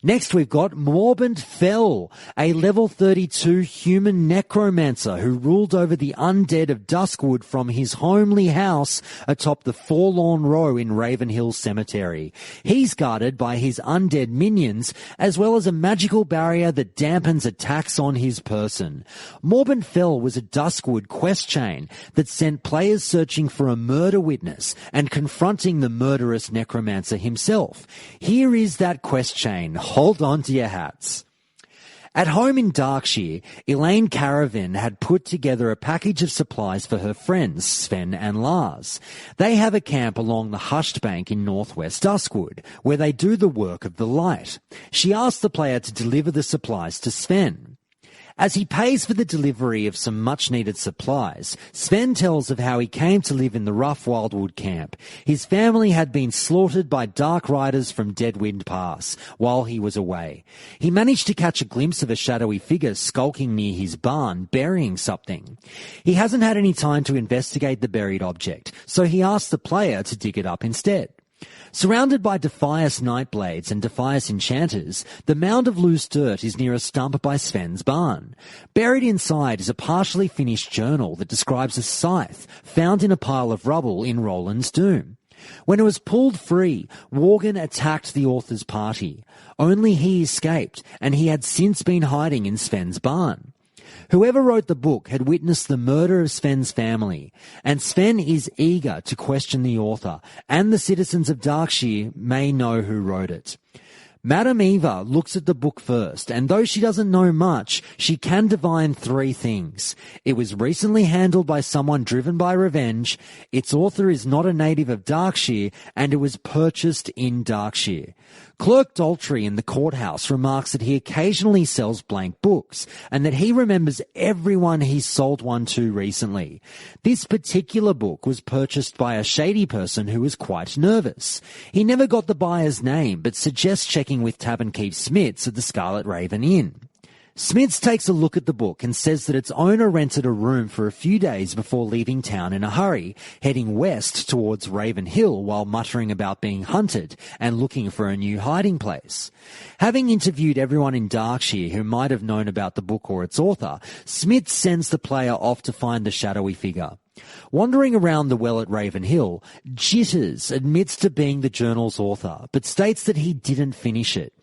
Next, we've got Mor'ladim Fell, a level 32 human necromancer who ruled over the undead of Duskwood from his homely house atop the Forlorn Row in Ravenhill Cemetery. He's guarded by his undead minions, as well as a magical barrier that dampens attacks on his person. Mor'ladim Fell was a Duskwood quest chain that sent players searching for a murder witness and confronting the murderous necromancer himself. Here is that quest chain. Hold on to your hats. At home in Darkshire, Elaine Caravan had put together a package of supplies for her friends, Sven and Lars. They have a camp along the Hushed Bank in northwest Duskwood, where they do the work of the light. She asked the player to deliver the supplies to Sven. As he pays for the delivery of some much-needed supplies, Sven tells of how he came to live in the rough Wildwood camp. His family had been slaughtered by dark riders from Deadwind Pass while he was away. He managed to catch a glimpse of a shadowy figure skulking near his barn, burying something. He hasn't had any time to investigate the buried object, so he asks the player to dig it up instead. Surrounded by Defias Nightblades and Defias Enchanters, the mound of loose dirt is near a stump by Sven's barn. Buried inside is a partially finished journal that describes a scythe found in a pile of rubble in Roland's Doom. When it was pulled free, Worgen attacked the author's party. Only he escaped, and he had since been hiding in Sven's barn. Whoever wrote the book had witnessed the murder of Sven's family, and Sven is eager to question the author, and the citizens of Darkshire may know who wrote it. Madame Eva looks at the book first, and though she doesn't know much, she can divine three things. It was recently handled by someone driven by revenge, its author is not a native of Darkshire, and it was purchased in Darkshire. Clerk Daltrey in the courthouse remarks that he occasionally sells blank books, and that he remembers everyone he's sold one to recently. This particular book was purchased by a shady person who was quite nervous. He never got the buyer's name, but suggests checking with Tabern Keep Smits at the Scarlet Raven Inn. Smits takes a look at the book and says that its owner rented a room for a few days before leaving town in a hurry, heading west towards Raven Hill while muttering about being hunted and looking for a new hiding place. Having interviewed everyone in Darkshire who might have known about the book or its author, Smits sends the player off to find the shadowy figure. Wandering around the well at Raven Hill, Jitters admits to being the journal's author, but states that he didn't finish it.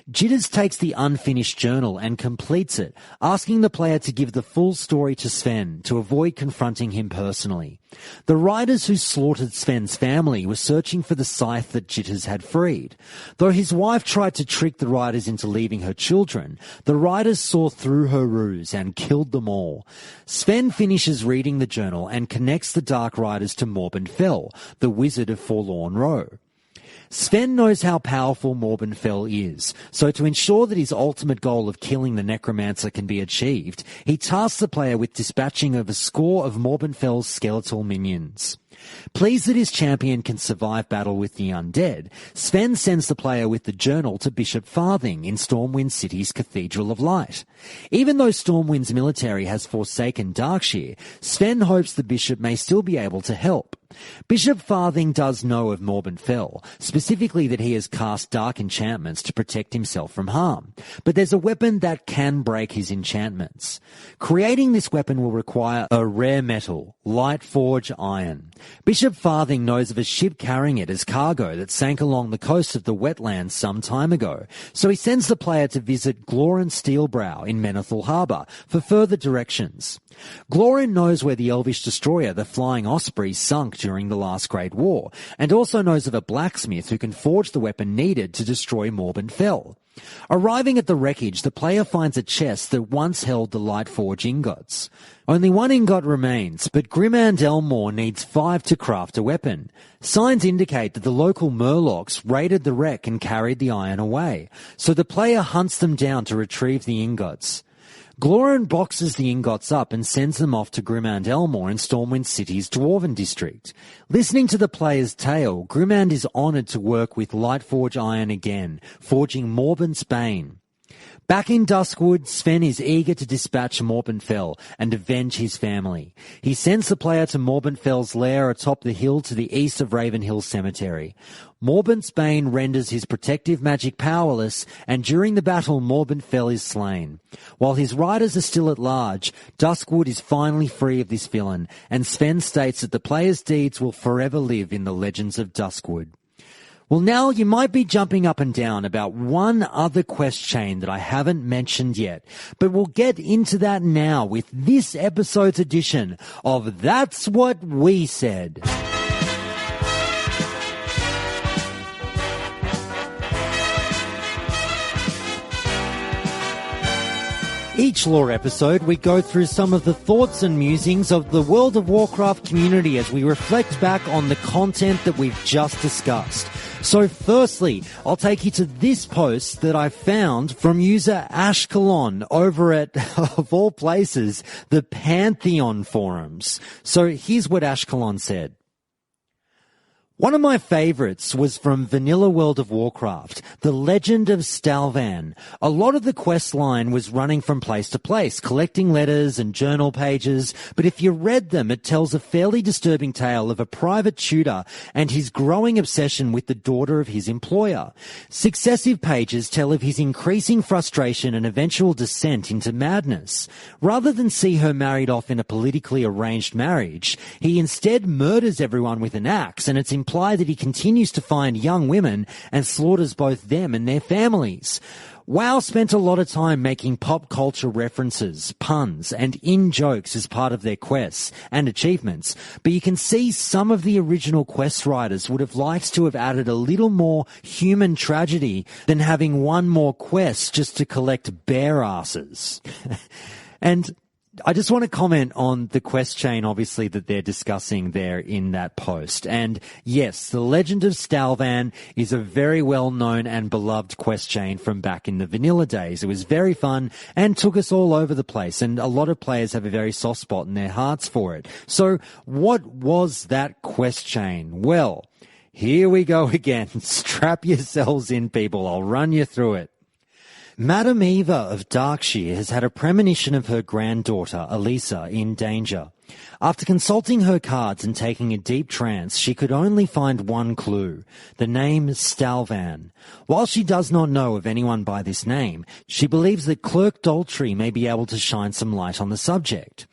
Jitters takes the unfinished journal and completes it, asking the player to give the full story to Sven to avoid confronting him personally. The riders who slaughtered Sven's family were searching for the scythe that Jitters had freed. Though his wife tried to trick the riders into leaving her children, the riders saw through her ruse and killed them all. Sven finishes reading the journal and connects the Dark Riders to Mor'ladim Fell, the Wizard of Forlorn Row. Sven knows how powerful Mor'ladim Fell is, so to ensure that his ultimate goal of killing the necromancer can be achieved, he tasks the player with dispatching of a score of Mor'ladim Fell's skeletal minions. Pleased that his champion can survive battle with the undead, Sven sends the player with the journal to Bishop Farthing in Stormwind City's Cathedral of Light. Even though Stormwind's military has forsaken Darkshire, Sven hopes the bishop may still be able to help. Bishop Farthing does know of Mor'ladim Fell, specifically that he has cast dark enchantments to protect himself from harm, but there's a weapon that can break his enchantments. Creating this weapon will require a rare metal, Lightforge iron. Bishop Farthing knows of a ship carrying it as cargo that sank along the coast of the wetlands some time ago, so he sends the player to visit Glorin Steelbrow in Menethil Harbour for further directions. Glorin knows where the elvish destroyer, the Flying Osprey, sunk during the last Great War, and also knows of a blacksmith who can forge the weapon needed to destroy Mor'ladim Fell. Arriving at the wreckage, the player finds a chest that once held the Lightforge ingots. Only one ingot remains, but Grimand Elmore needs 5 to craft a weapon. Signs indicate that the local Murlocs raided the wreck and carried the iron away, so the player hunts them down to retrieve the ingots. Glorin boxes the ingots up and sends them off to Grimand Elmore in Stormwind City's Dwarven district. Listening to the player's tale, Grimand is honoured to work with Lightforge iron again, forging Morbin's Bane. Back in Duskwood, Sven is eager to dispatch Mor'ladim and avenge his family. He sends the player to Mor'ladim's lair atop the hill to the east of Ravenhill Cemetery. Mor'ladim's bane renders his protective magic powerless, and during the battle, Mor'ladim is slain. While his riders are still at large, Duskwood is finally free of this villain, and Sven states that the player's deeds will forever live in the legends of Duskwood. Well, now you might be jumping up and down about one other quest chain that I haven't mentioned yet, but we'll get into that now with this episode's edition of That's What We Said. Each lore episode, we go through some of the thoughts and musings of the World of Warcraft community as we reflect back on the content that we've just discussed. So firstly, I'll take you to this post that I found from user Ashkelon over at, of all places, the Pantheon forums. So here's what Ashkelon said. One of my favorites was from Vanilla World of Warcraft, The Legend of Stalvan. A lot of the quest line was running from place to place, collecting letters and journal pages, but if you read them, it tells a fairly disturbing tale of a private tutor and his growing obsession with the daughter of his employer. Successive pages tell of his increasing frustration and eventual descent into madness. Rather than see her married off in a politically arranged marriage, he instead murders everyone with an axe, and it's implied that he continues to find young women and slaughters both them and their families. WoW spent a lot of time making pop culture references, puns, and in-jokes as part of their quests and achievements, but you can see some of the original quest writers would have liked to have added a little more human tragedy than having one more quest just to collect bear asses. And I just want to comment on the quest chain, obviously, that they're discussing there in that post. And yes, The Legend of Stalvan is a very well-known and beloved quest chain from back in the vanilla days. It was very fun and took us all over the place, and a lot of players have a very soft spot in their hearts for it. So what was that quest chain? Well, here we go again. Strap yourselves in, people. I'll run you through it. Madame Eva of Darkshire has had a premonition of her granddaughter, Elisa, in danger. After consulting her cards and taking a deep trance, she could only find one clue, the name Stalvan. While she does not know of anyone by this name, she believes that Clerk Daltrey may be able to shine some light on the subject.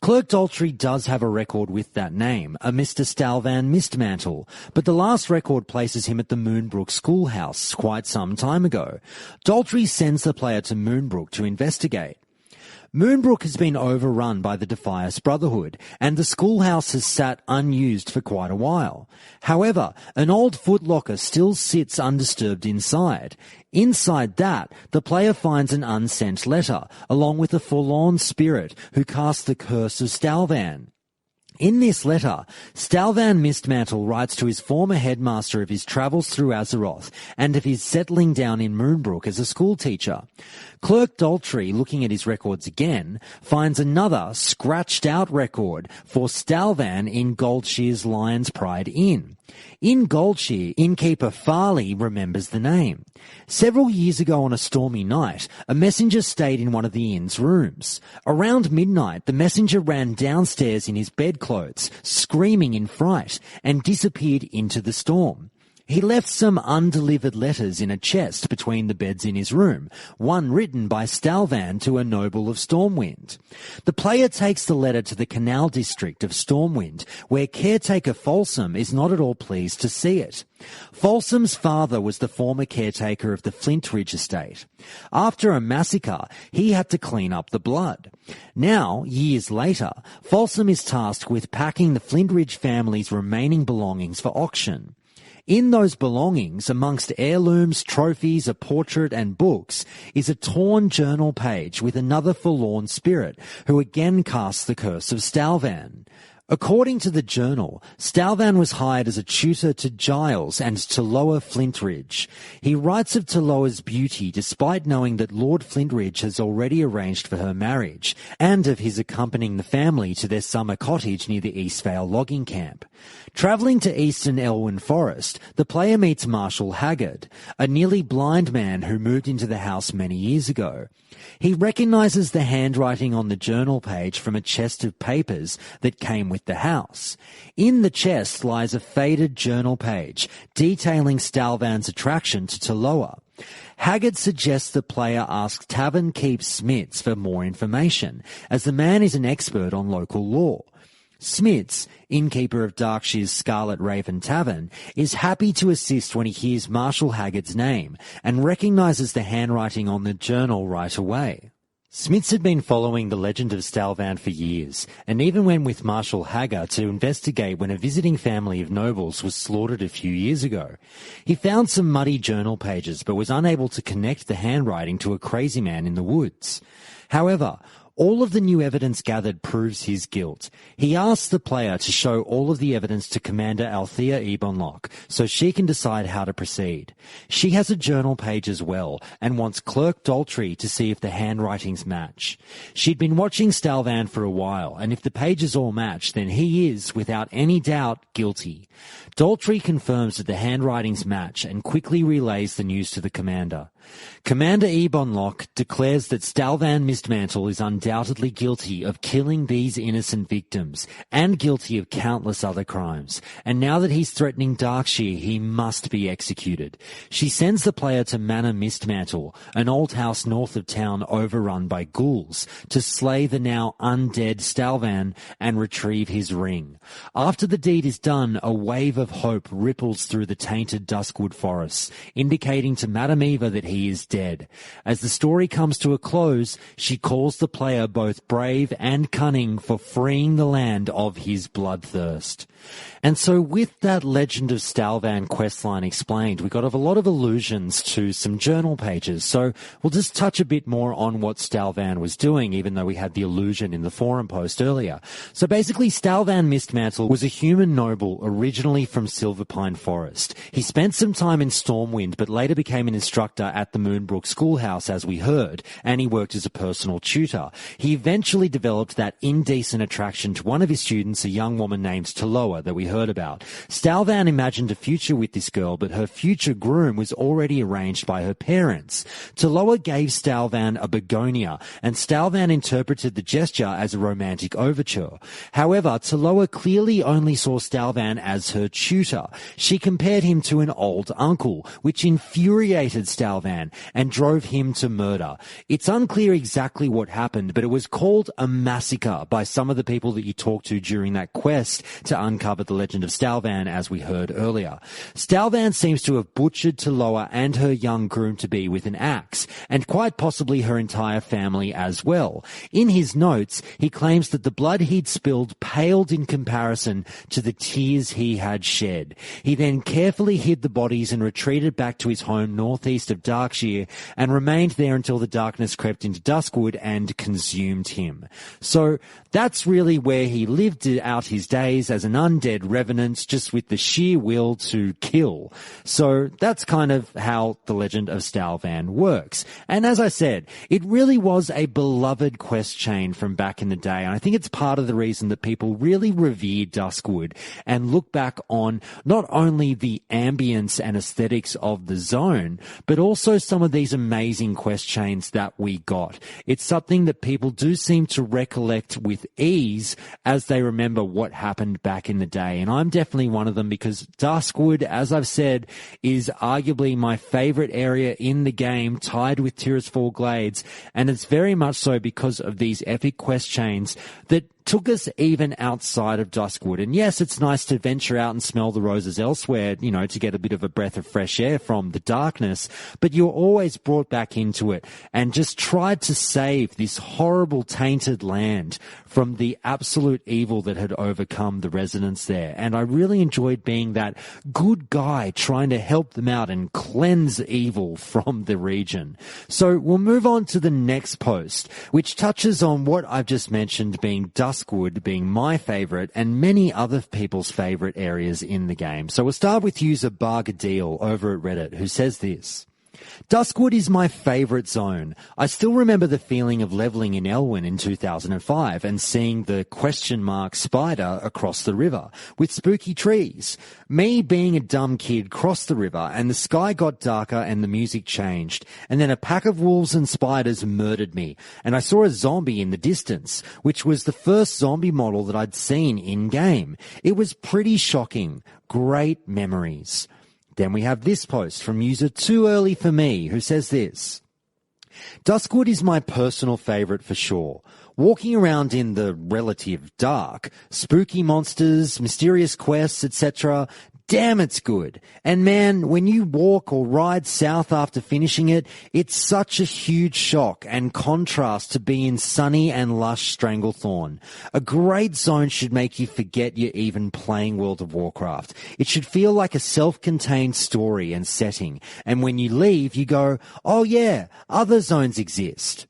Clerk Daltrey does have a record with that name, a Mr. Stalvan Mistmantle, but the last record places him at the Moonbrook Schoolhouse quite some time ago. Daltrey sends the player to Moonbrook to investigate. Moonbrook has been overrun by the Defias Brotherhood, and the schoolhouse has sat unused for quite a while. However, an old footlocker still sits undisturbed inside. Inside that, the player finds an unsent letter, along with a forlorn spirit who casts the curse of Stalvan. In this letter, Stalvan Mistmantle writes to his former headmaster of his travels through Azeroth and of his settling down in Moonbrook as a schoolteacher. Clerk Daltrey, looking at his records again, finds another scratched-out record for Stalvan in Goldshire's Lion's Pride Inn. In Goldshire, innkeeper Farley remembers the name. Several years ago on a stormy night, a messenger stayed in one of the inn's rooms. Around midnight, the messenger ran downstairs in his bedclothes, screaming in fright, and disappeared into the storm. He left some undelivered letters in a chest between the beds in his room, one written by Stalvan to a noble of Stormwind. The player takes the letter to the Canal District of Stormwind, where caretaker Folsom is not at all pleased to see it. Folsom's father was the former caretaker of the Flintridge estate. After a massacre, he had to clean up the blood. Now, years later, Folsom is tasked with packing the Flintridge family's remaining belongings for auction. In those belongings, amongst heirlooms, trophies, a portrait and books, is a torn journal page with another forlorn spirit who again casts the curse of Stalvan. According to the journal, Stalvan was hired as a tutor to Giles and Taloa Flintridge. He writes of Taloa's beauty despite knowing that Lord Flintridge has already arranged for her marriage, and of his accompanying the family to their summer cottage near the Eastvale logging camp. Travelling to eastern Elwyn Forest, the player meets Marshall Haggard, a nearly blind man who moved into the house many years ago. He recognises the handwriting on the journal page from a chest of papers that came with the house. In the chest lies a faded journal page detailing Stalvan's attraction to Taloa. Haggard suggests the player ask Tavern Keep Smits for more information, as the man is an expert on local law. Smits, innkeeper of Darkshire's Scarlet Raven Tavern, is happy to assist when he hears Marshall Haggard's name and recognises the handwriting on the journal right away. Smits had been following the legend of Stalvan for years, and even went with Marshall Haggard to investigate when a visiting family of nobles was slaughtered a few years ago. He found some muddy journal pages, but was unable to connect the handwriting to a crazy man in the woods. However, all of the new evidence gathered proves his guilt. He asks the player to show all of the evidence to Commander Althea Ebonlock so she can decide how to proceed. She has a journal page as well and wants Clerk Daltrey to see if the handwritings match. She'd been watching Stalvan for a while, and if the pages all match, then he is, without any doubt, guilty. Daltrey confirms that the handwritings match and quickly relays the news to the commander. Commander Ebonlock declares that Stalvan Mistmantle is undoubtedly guilty of killing these innocent victims and guilty of countless other crimes, and now that he's threatening Darkshire, he must be executed. She sends the player to Manor Mistmantle, an old house north of town overrun by ghouls, to slay the now undead Stalvan and retrieve his ring. After the deed is done, a wave of hope ripples through the tainted Duskwood forests, indicating to Madame Eva that he is dead. As the story comes to a close, she calls the player both brave and cunning for freeing the land of his bloodthirst. And so with that Legend of Stalvan questline explained, we got a lot of allusions to some journal pages. So we'll just touch a bit more on what Stalvan was doing, even though we had the allusion in the forum post earlier. So basically, Stalvan Mistmantle was a human noble originally from Silverpine Forest. He spent some time in Stormwind, but later became an instructor at the Moonbrook Schoolhouse, as we heard, and he worked as a personal tutor. He eventually developed that indecent attraction to one of his students, a young woman named Taloa, that we heard about. Stalvan imagined a future with this girl, but her future groom was already arranged by her parents. Taloa gave Stalvan a begonia, and Stalvan interpreted the gesture as a romantic overture. However, Taloa clearly only saw Stalvan as her tutor. She compared him to an old uncle, which infuriated Stalvan and drove him to murder. It's unclear exactly what happened, but it was called a massacre by some of the people that you talked to during that quest to uncover the legend of Stalvan, as we heard earlier. Stalvan seems to have butchered Taloa and her young groom-to-be with an axe, and quite possibly her entire family as well. In his notes, he claims that the blood he'd spilled paled in comparison to the tears he had shed. He then carefully hid the bodies and retreated back to his home northeast of Darkshire and remained there until the darkness crept into Duskwood and consumed him. So that's really where he lived out his days as an undead revenant, just with the sheer will to kill. So that's kind of how the Legend of Stalvan works. And as I said, it really was a beloved quest chain from back in the day, and I think it's part of the reason that people really revere Duskwood and look back on not only the ambience and aesthetics of the zone, but also some of these amazing quest chains that we got. It's something that people do seem to recollect with ease as they remember what happened back in the day. And I'm definitely one of them, because Duskwood, as I've said, is arguably my favorite area in the game, tied with Tirisfal Glades. And it's very much so because of these epic quest chains that took us even outside of Duskwood. And yes, it's nice to venture out and smell the roses elsewhere, you know, to get a bit of a breath of fresh air from the darkness, but you're always brought back into it and just tried to save this horrible tainted land from the absolute evil that had overcome the residents there. And I really enjoyed being that good guy trying to help them out and cleanse evil from the region. So we'll move on to the next post, which touches on what I've just mentioned, being Duskwood Duskwood being my favourite and many other people's favourite areas in the game. So we'll start with user Bargadeel over at Reddit, who says this. Duskwood is my favourite zone. I still remember the feeling of levelling in Elwyn in 2005 and seeing the question mark spider across the river with spooky trees. Me being a dumb kid crossed the river and the sky got darker and the music changed, and then a pack of wolves and spiders murdered me, and I saw a zombie in the distance, which was the first zombie model that I'd seen in-game. It was pretty shocking. Great memories. Then we have this post from user Too Early For Me, who says this. Duskwood is my personal favourite for sure. Walking around in the relative dark, spooky monsters, mysterious quests, etc., damn, it's good. And man, when you walk or ride south after finishing it, it's such a huge shock and contrast to be in sunny and lush Stranglethorn. A great zone should make you forget you're even playing World of Warcraft. It should feel like a self-contained story and setting. And when you leave, you go, oh yeah, other zones exist.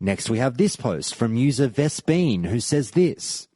Next we have this post from user Vespine, who says this.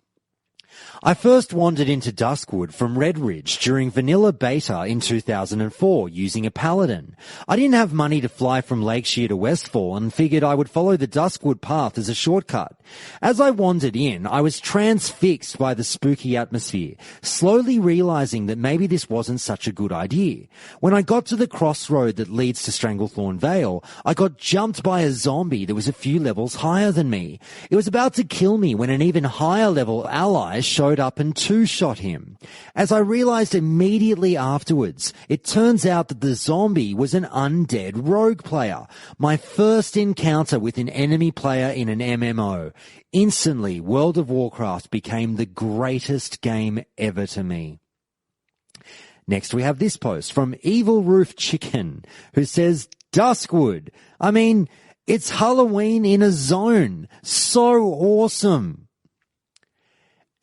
I first wandered into Duskwood from Redridge during vanilla beta in 2004 using a paladin. I didn't have money to fly from Lakeshire to Westfall and figured I would follow the Duskwood path as a shortcut. As I wandered in, I was transfixed by the spooky atmosphere, slowly realizing that maybe this wasn't such a good idea. When I got to the crossroad that leads to Stranglethorn Vale, I got jumped by a zombie that was a few levels higher than me. It was about to kill me when an even higher level ally showed up and two-shot him. As I realized immediately afterwards, it turns out that the zombie was an undead rogue player. My first encounter with an enemy player in an MMO. Instantly, World of Warcraft became the greatest game ever to me. Next we have this post from Evil Roof Chicken, who says, Duskwood. I mean, it's Halloween in a zone. So awesome.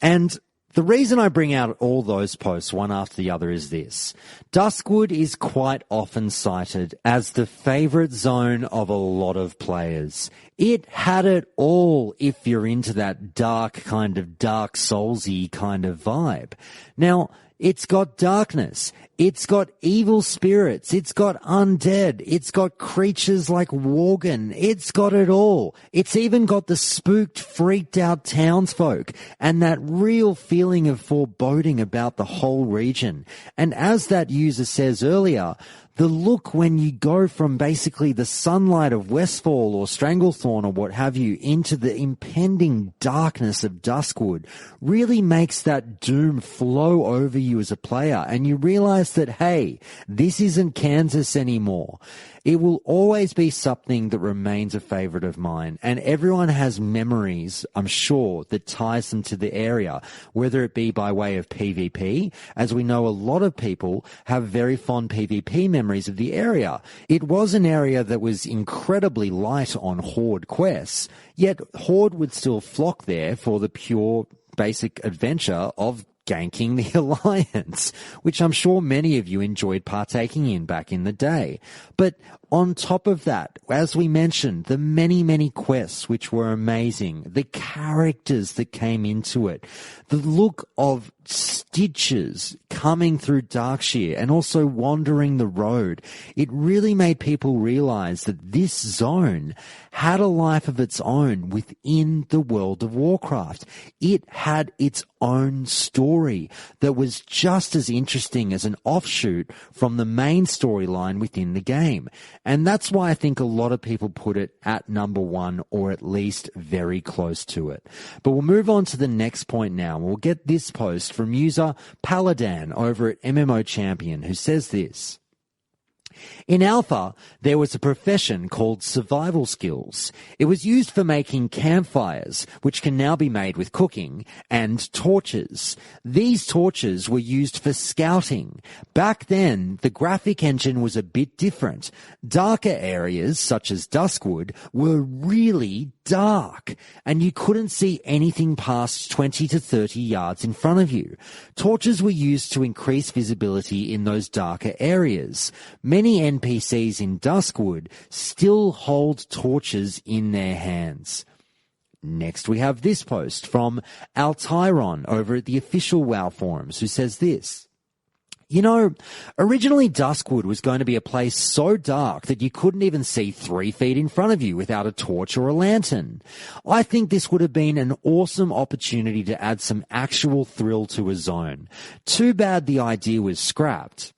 And the reason I bring out all those posts one after the other is this. Duskwood is quite often cited as the favourite zone of a lot of players. It had it all if you're into that dark Soulsy kind of vibe. Now, it's got darkness. It's got evil spirits. It's got undead. It's got creatures like Worgen. It's got it all. It's even got the spooked, freaked out townsfolk and that real feeling of foreboding about the whole region. And as that user says earlier, the look when you go from basically the sunlight of Westfall or Stranglethorn or what have you into the impending darkness of Duskwood really makes that doom flow over you as a player, and you realize that, hey, this isn't Kansas anymore. It will always be something that remains a favorite of mine, and everyone has memories, I'm sure, that ties them to the area, whether it be by way of PvP, as we know a lot of people have very fond PvP memories of the area. It was an area that was incredibly light on Horde quests, yet Horde would still flock there for the pure basic adventure of ganking the Alliance, which I'm sure many of you enjoyed partaking in back in the day. But on top of that, as we mentioned, the many, many quests which were amazing, the characters that came into it, the look of Stitches coming through Darkshire and also wandering the road, it really made people realize that this zone had a life of its own within the World of Warcraft. It had its own story that was just as interesting as an offshoot from the main storyline within the game. And that's why I think a lot of people put it at number one, or at least very close to it. But we'll move on to the next point now. We'll get this post from user Paladin over at MMO Champion, who says this. In Alpha, there was a profession called survival skills. It was used for making campfires, which can now be made with cooking, and torches. These torches were used for scouting. Back then, the graphic engine was a bit different. Darker areas, such as Duskwood, were really dark, and you couldn't see anything past 20 to 30 yards in front of you. Torches were used to increase visibility in those darker areas. Many NPCs in Duskwood still hold torches in their hands. Next, we have this post from Altyron over at the official WoW forums, who says this. You know, originally Duskwood was going to be a place so dark that you couldn't even see 3 feet in front of you without a torch or a lantern. I think this would have been an awesome opportunity to add some actual thrill to a zone. Too bad the idea was scrapped.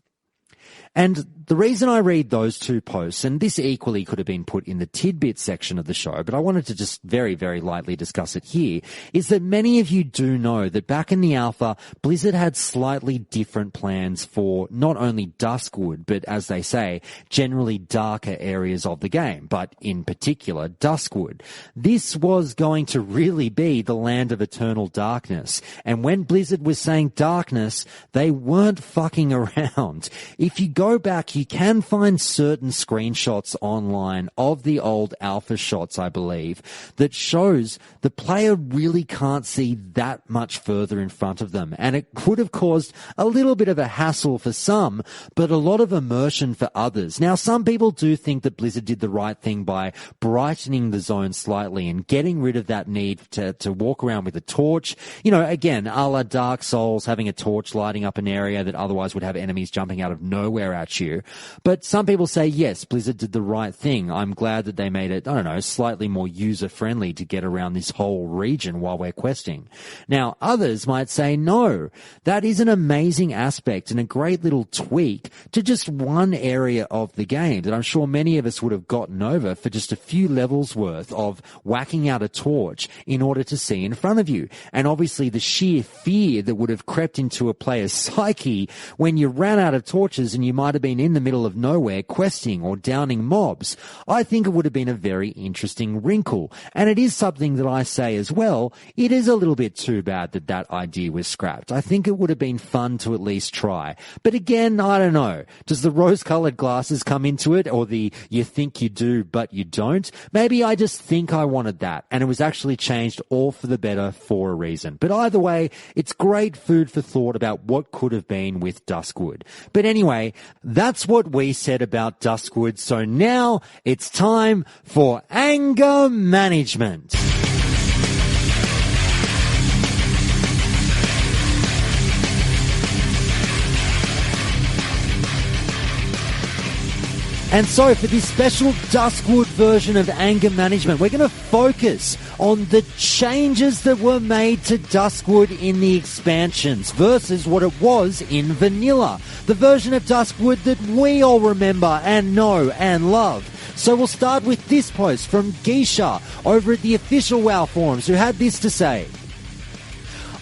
And the reason I read those two posts, and this equally could have been put in the Tidbits section of the show, but I wanted to just very, very lightly discuss it here, is that many of you do know that back in the alpha, Blizzard had slightly different plans for not only Duskwood, but as they say, generally darker areas of the game, but in particular, Duskwood. This was going to really be the land of eternal darkness. And when Blizzard was saying darkness, they weren't fucking around. If you go back, you can find certain screenshots online of the old alpha shots, I believe, that shows the player really can't see that much further in front of them. And it could have caused a little bit of a hassle for some, but a lot of immersion for others. Now, some people do think that Blizzard did the right thing by brightening the zone slightly and getting rid of that need to walk around with a torch. You know, again, a la Dark Souls, having a torch lighting up an area that otherwise would have enemies jumping out of nowhere at you. But some people say, yes, Blizzard did the right thing. I'm glad that they made it, I don't know, slightly more user-friendly to get around this whole region while we're questing. Now, others might say, no, that is an amazing aspect and a great little tweak to just one area of the game that I'm sure many of us would have gotten over for just a few levels worth of whacking out a torch in order to see in front of you. And obviously the sheer fear that would have crept into a player's psyche when you ran out of torches and you might have been in the middle of nowhere questing or downing mobs. I think it would have been a very interesting wrinkle. And it is something that I say as well, it is a little bit too bad that that idea was scrapped. I think it would have been fun to at least try. But again, I don't know. Does the rose-colored glasses come into it, or the you think you do but you don't? Maybe I just think I wanted that, and it was actually changed all for the better for a reason. But either way, it's great food for thought about what could have been with Duskwood. But anyway, that's what we said about Duskwood, so now it's time for anger management. And so for this special Duskwood version of anger management, we're going to focus on the changes that were made to Duskwood in the expansions versus what it was in vanilla, the version of Duskwood that we all remember and know and love. So we'll start with this post from Geisha over at the official WoW forums, who had this to say.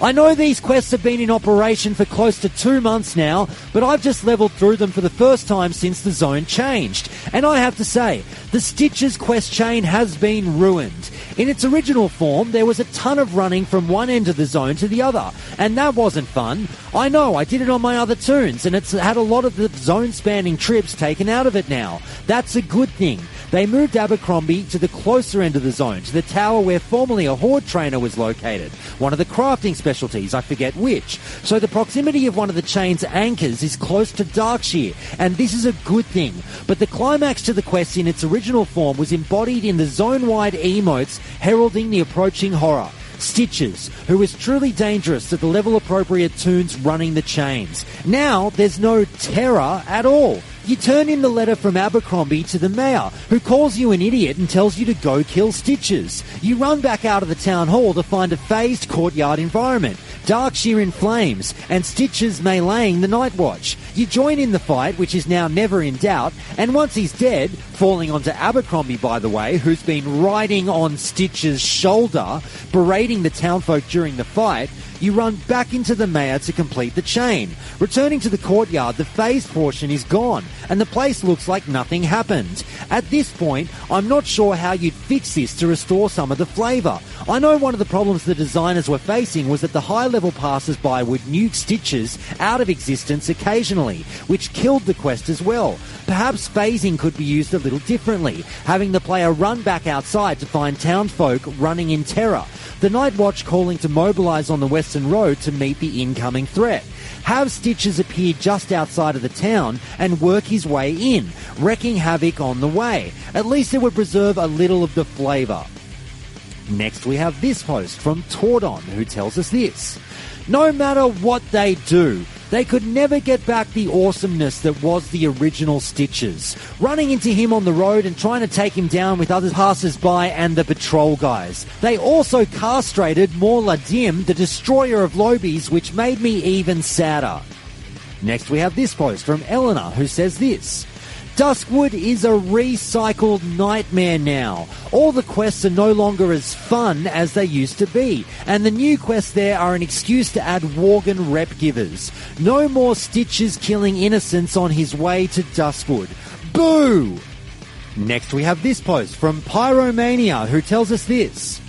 I know these quests have been in operation for close to 2 months now, but I've just leveled through them for the first time since the zone changed. And I have to say, the Stitches quest chain has been ruined. In its original form, there was a ton of running from one end of the zone to the other, and that wasn't fun. I know, I did it on my other toons, and it's had a lot of the zone-spanning trips taken out of it now. That's a good thing. They moved Abercrombie to the closer end of the zone, to the tower where formerly a Horde trainer was located. One of the crafting specialties, I forget which. So the proximity of one of the chain's anchors is close to Darkshire, and this is a good thing. But the climax to the quest in its original form was embodied in the zone-wide emotes heralding the approaching horror. Stitches, who is truly dangerous at the level-appropriate toons running the chains. Now, there's no terror at all. You turn in the letter from Abercrombie to the mayor, who calls you an idiot and tells you to go kill Stitches. You run back out of the town hall to find a phased courtyard environment, Darkshire in flames, and Stitches meleeing the Night Watch. You join in the fight, which is now never in doubt, and once he's dead, falling onto Abercrombie, by the way, who's been riding on Stitches' shoulder, berating the townfolk during the fight, you run back into the mayor to complete the chain. Returning to the courtyard, the phased portion is gone, and the place looks like nothing happened. At this point, I'm not sure how you'd fix this to restore some of the flavour. I know one of the problems the designers were facing was that the high-level passers-by would nuke Stitches out of existence occasionally, which killed the quest as well. Perhaps phasing could be used a little differently, having the player run back outside to find townfolk running in terror. The Night Watch calling to mobilise on the Western Road to meet the incoming threat. Have Stitches appear just outside of the town and work his way in, wreaking havoc on the way. At least it would preserve a little of the flavour. Next we have this post from Tordon, who tells us this. No matter what they do, they could never get back the awesomeness that was the original Stitches. Running into him on the road and trying to take him down with other passers-by and the patrol guys. They also castrated mor'ladim, the destroyer of lobies, which made me even sadder. Next we have this post from Eleanor, who says this. Duskwood is a recycled nightmare now. All the quests are no longer as fun as they used to be, and the new quests there are an excuse to add Worgen rep givers. No more Stitches killing innocents on his way to Duskwood. Boo! Next we have this post from Pyromania, who tells us this.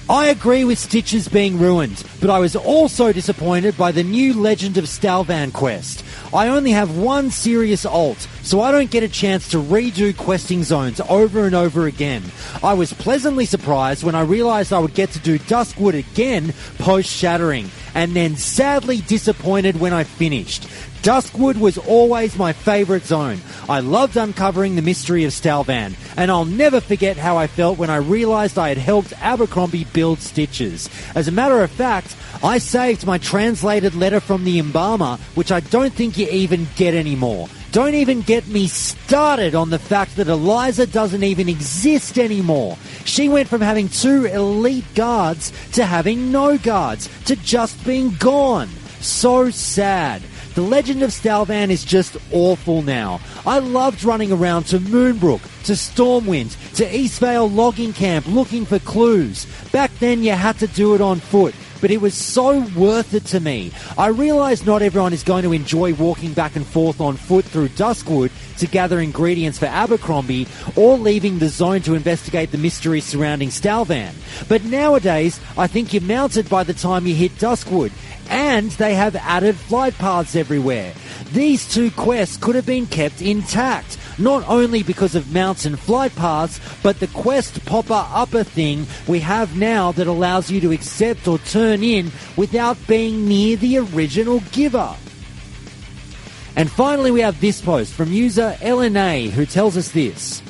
I agree with Stitches being ruined, but I was also disappointed by the new Legend of Stalvan quest. I only have one serious alt, so I don't get a chance to redo questing zones over and over again. I was pleasantly surprised when I realised I would get to do Duskwood again post-Shattering, and then sadly disappointed when I finished. Duskwood was always my favourite zone. I loved uncovering the mystery of Stalvan, and I'll never forget how I felt when I realised I had helped Abercrombie build Stitches. As a matter of fact, I saved my translated letter from the embalmer, which I don't think you even get anymore. Don't even get me started on the fact that Eliza doesn't even exist anymore. She went from having 2 elite guards to having no guards, to just being gone. So sad. The Legend of Stalvan is just awful now. I loved running around to Moonbrook, to Stormwind, to Eastvale logging camp looking for clues. Back then you had to do it on foot, but it was so worth it to me. I realise not everyone is going to enjoy walking back and forth on foot through Duskwood to gather ingredients for Abercrombie, or leaving the zone to investigate the mysteries surrounding Stalvan. But nowadays, I think you're mounted by the time you hit Duskwood, and they have added flight paths everywhere. These 2 quests could have been kept intact, not only because of mounts and flight paths, but the quest popper-upper thing we have now that allows you to accept or turn in without being near the original giver. And finally we have this post from user LNA, who tells us this.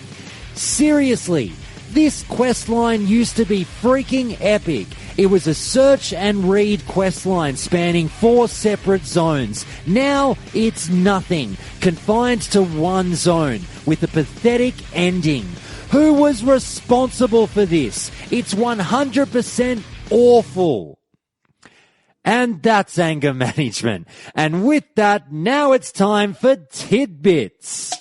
Seriously, this questline used to be freaking epic. It was a search and read questline spanning 4 separate zones. Now it's nothing, confined to one zone, with a pathetic ending. Who was responsible for this? It's 100% awful. And that's anger management. And with that, now it's time for Tidbits.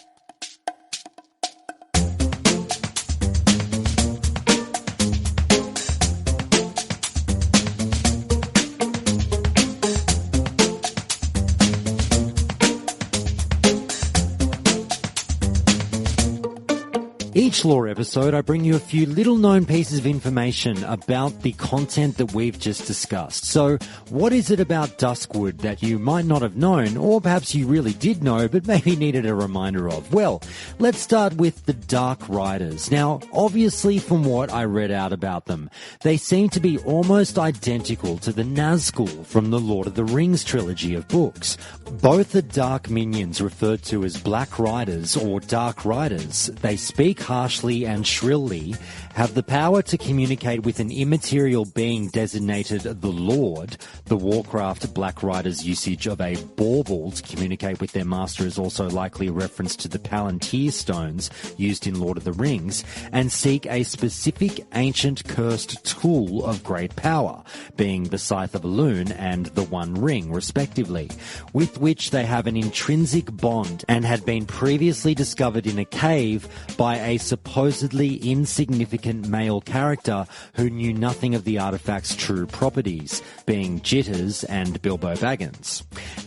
Each lore episode, I bring you a few little-known pieces of information about the content that we've just discussed. So, what is it about Duskwood that you might not have known, or perhaps you really did know, but maybe needed a reminder of? Well, let's start with the Dark Riders. Now, obviously from what I read out about them, they seem to be almost identical to the Nazgul from the Lord of the Rings trilogy of books. Both are dark minions referred to as Black Riders or Dark Riders. They speak harshly and shrilly, have the power to communicate with an immaterial being designated the Lord. The Warcraft Black Riders' usage of a bauble to communicate with their master is also likely a reference to the Palantir stones used in Lord of the Rings, and seek a specific ancient cursed tool of great power, being the Scythe of Elune and the One Ring, respectively, with which they have an intrinsic bond and had been previously discovered in a cave by a supposedly insignificant male character who knew nothing of the artifact's true properties, being Jitters and Bilbo Baggins.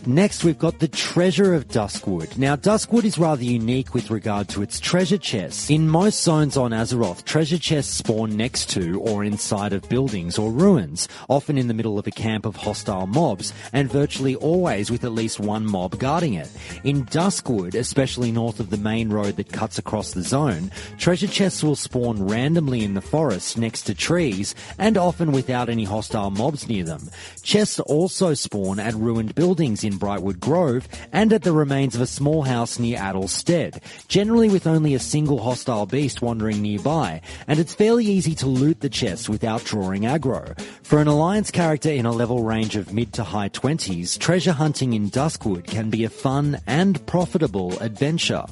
Next, we've got the Treasure of Duskwood. Now, Duskwood is rather unique with regard to its treasure chests. In most zones on Azeroth, treasure chests spawn next to or inside of buildings or ruins, often in the middle of a camp of hostile mobs, and virtually always with at least one mob guarding it. In Duskwood, especially north of the main road that cuts across the zone, Treasure chests will spawn randomly in the forest next to trees, and often without any hostile mobs near them. Chests also spawn at ruined buildings in Brightwood Grove, and at the remains of a small house near Addle Stead, generally with only a single hostile beast wandering nearby, and it's fairly easy to loot the chests without drawing aggro. For an Alliance character in a level range of mid to high 20s, treasure hunting in Duskwood can be a fun and profitable adventure.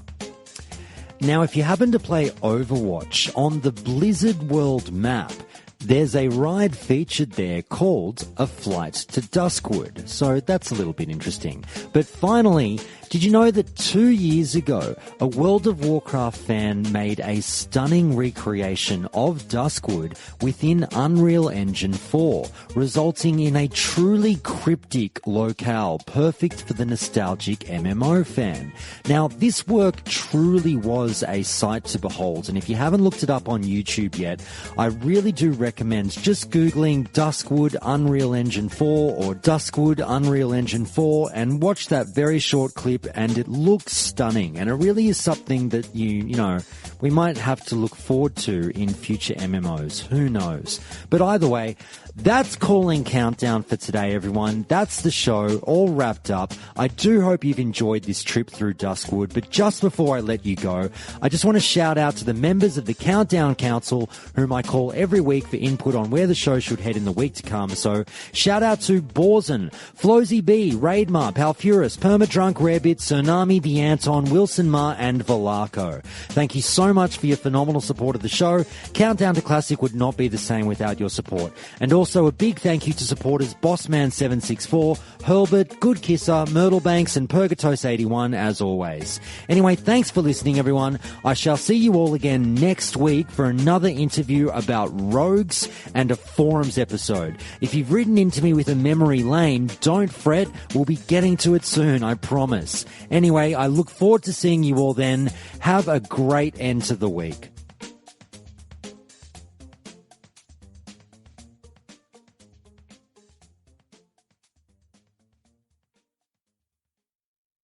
Now, if you happen to play Overwatch, on the Blizzard World map, there's a ride featured there called A Flight to Duskwood, so that's a little bit interesting. But finally, did you know that 2 years ago, a World of Warcraft fan made a stunning recreation of Duskwood within Unreal Engine 4, resulting in a truly cryptic locale perfect for the nostalgic MMO fan? Now, this work truly was a sight to behold, and if you haven't looked it up on YouTube yet, I really do recommend just Googling Duskwood Unreal Engine 4 or Duskwood Unreal Engine 4 and watch that very short clip, and it looks stunning, and it really is something that we might have to look forward to in future MMOs. Who knows? But either way, that's Calling Countdown for today, everyone. That's the show, all wrapped up. I do hope you've enjoyed this trip through Duskwood, but just before I let you go, I just want to shout out to the members of the Countdown Council, whom I call every week for input on where the show should head in the week to come. So shout out to Borzen, Flowsy B, Raidmar, Palfurus, Permadrunk, Rarebit, Tsunami, The Anton, Wilson Ma, and Velarco. Thank you so much for your phenomenal support of the show. Countdown to Classic would not be the same without your support. And also a big thank you to supporters Bossman764, Hurlbert, Good Kisser, Myrtlebanks, and Purgatos81 as always. Anyway, thanks for listening, everyone. I shall see you all again next week for another interview about rogues and a forums episode. If you've written into me with a memory lane, don't fret. We'll be getting to it soon, I promise. Anyway, I look forward to seeing you all then. Have a great end to the week.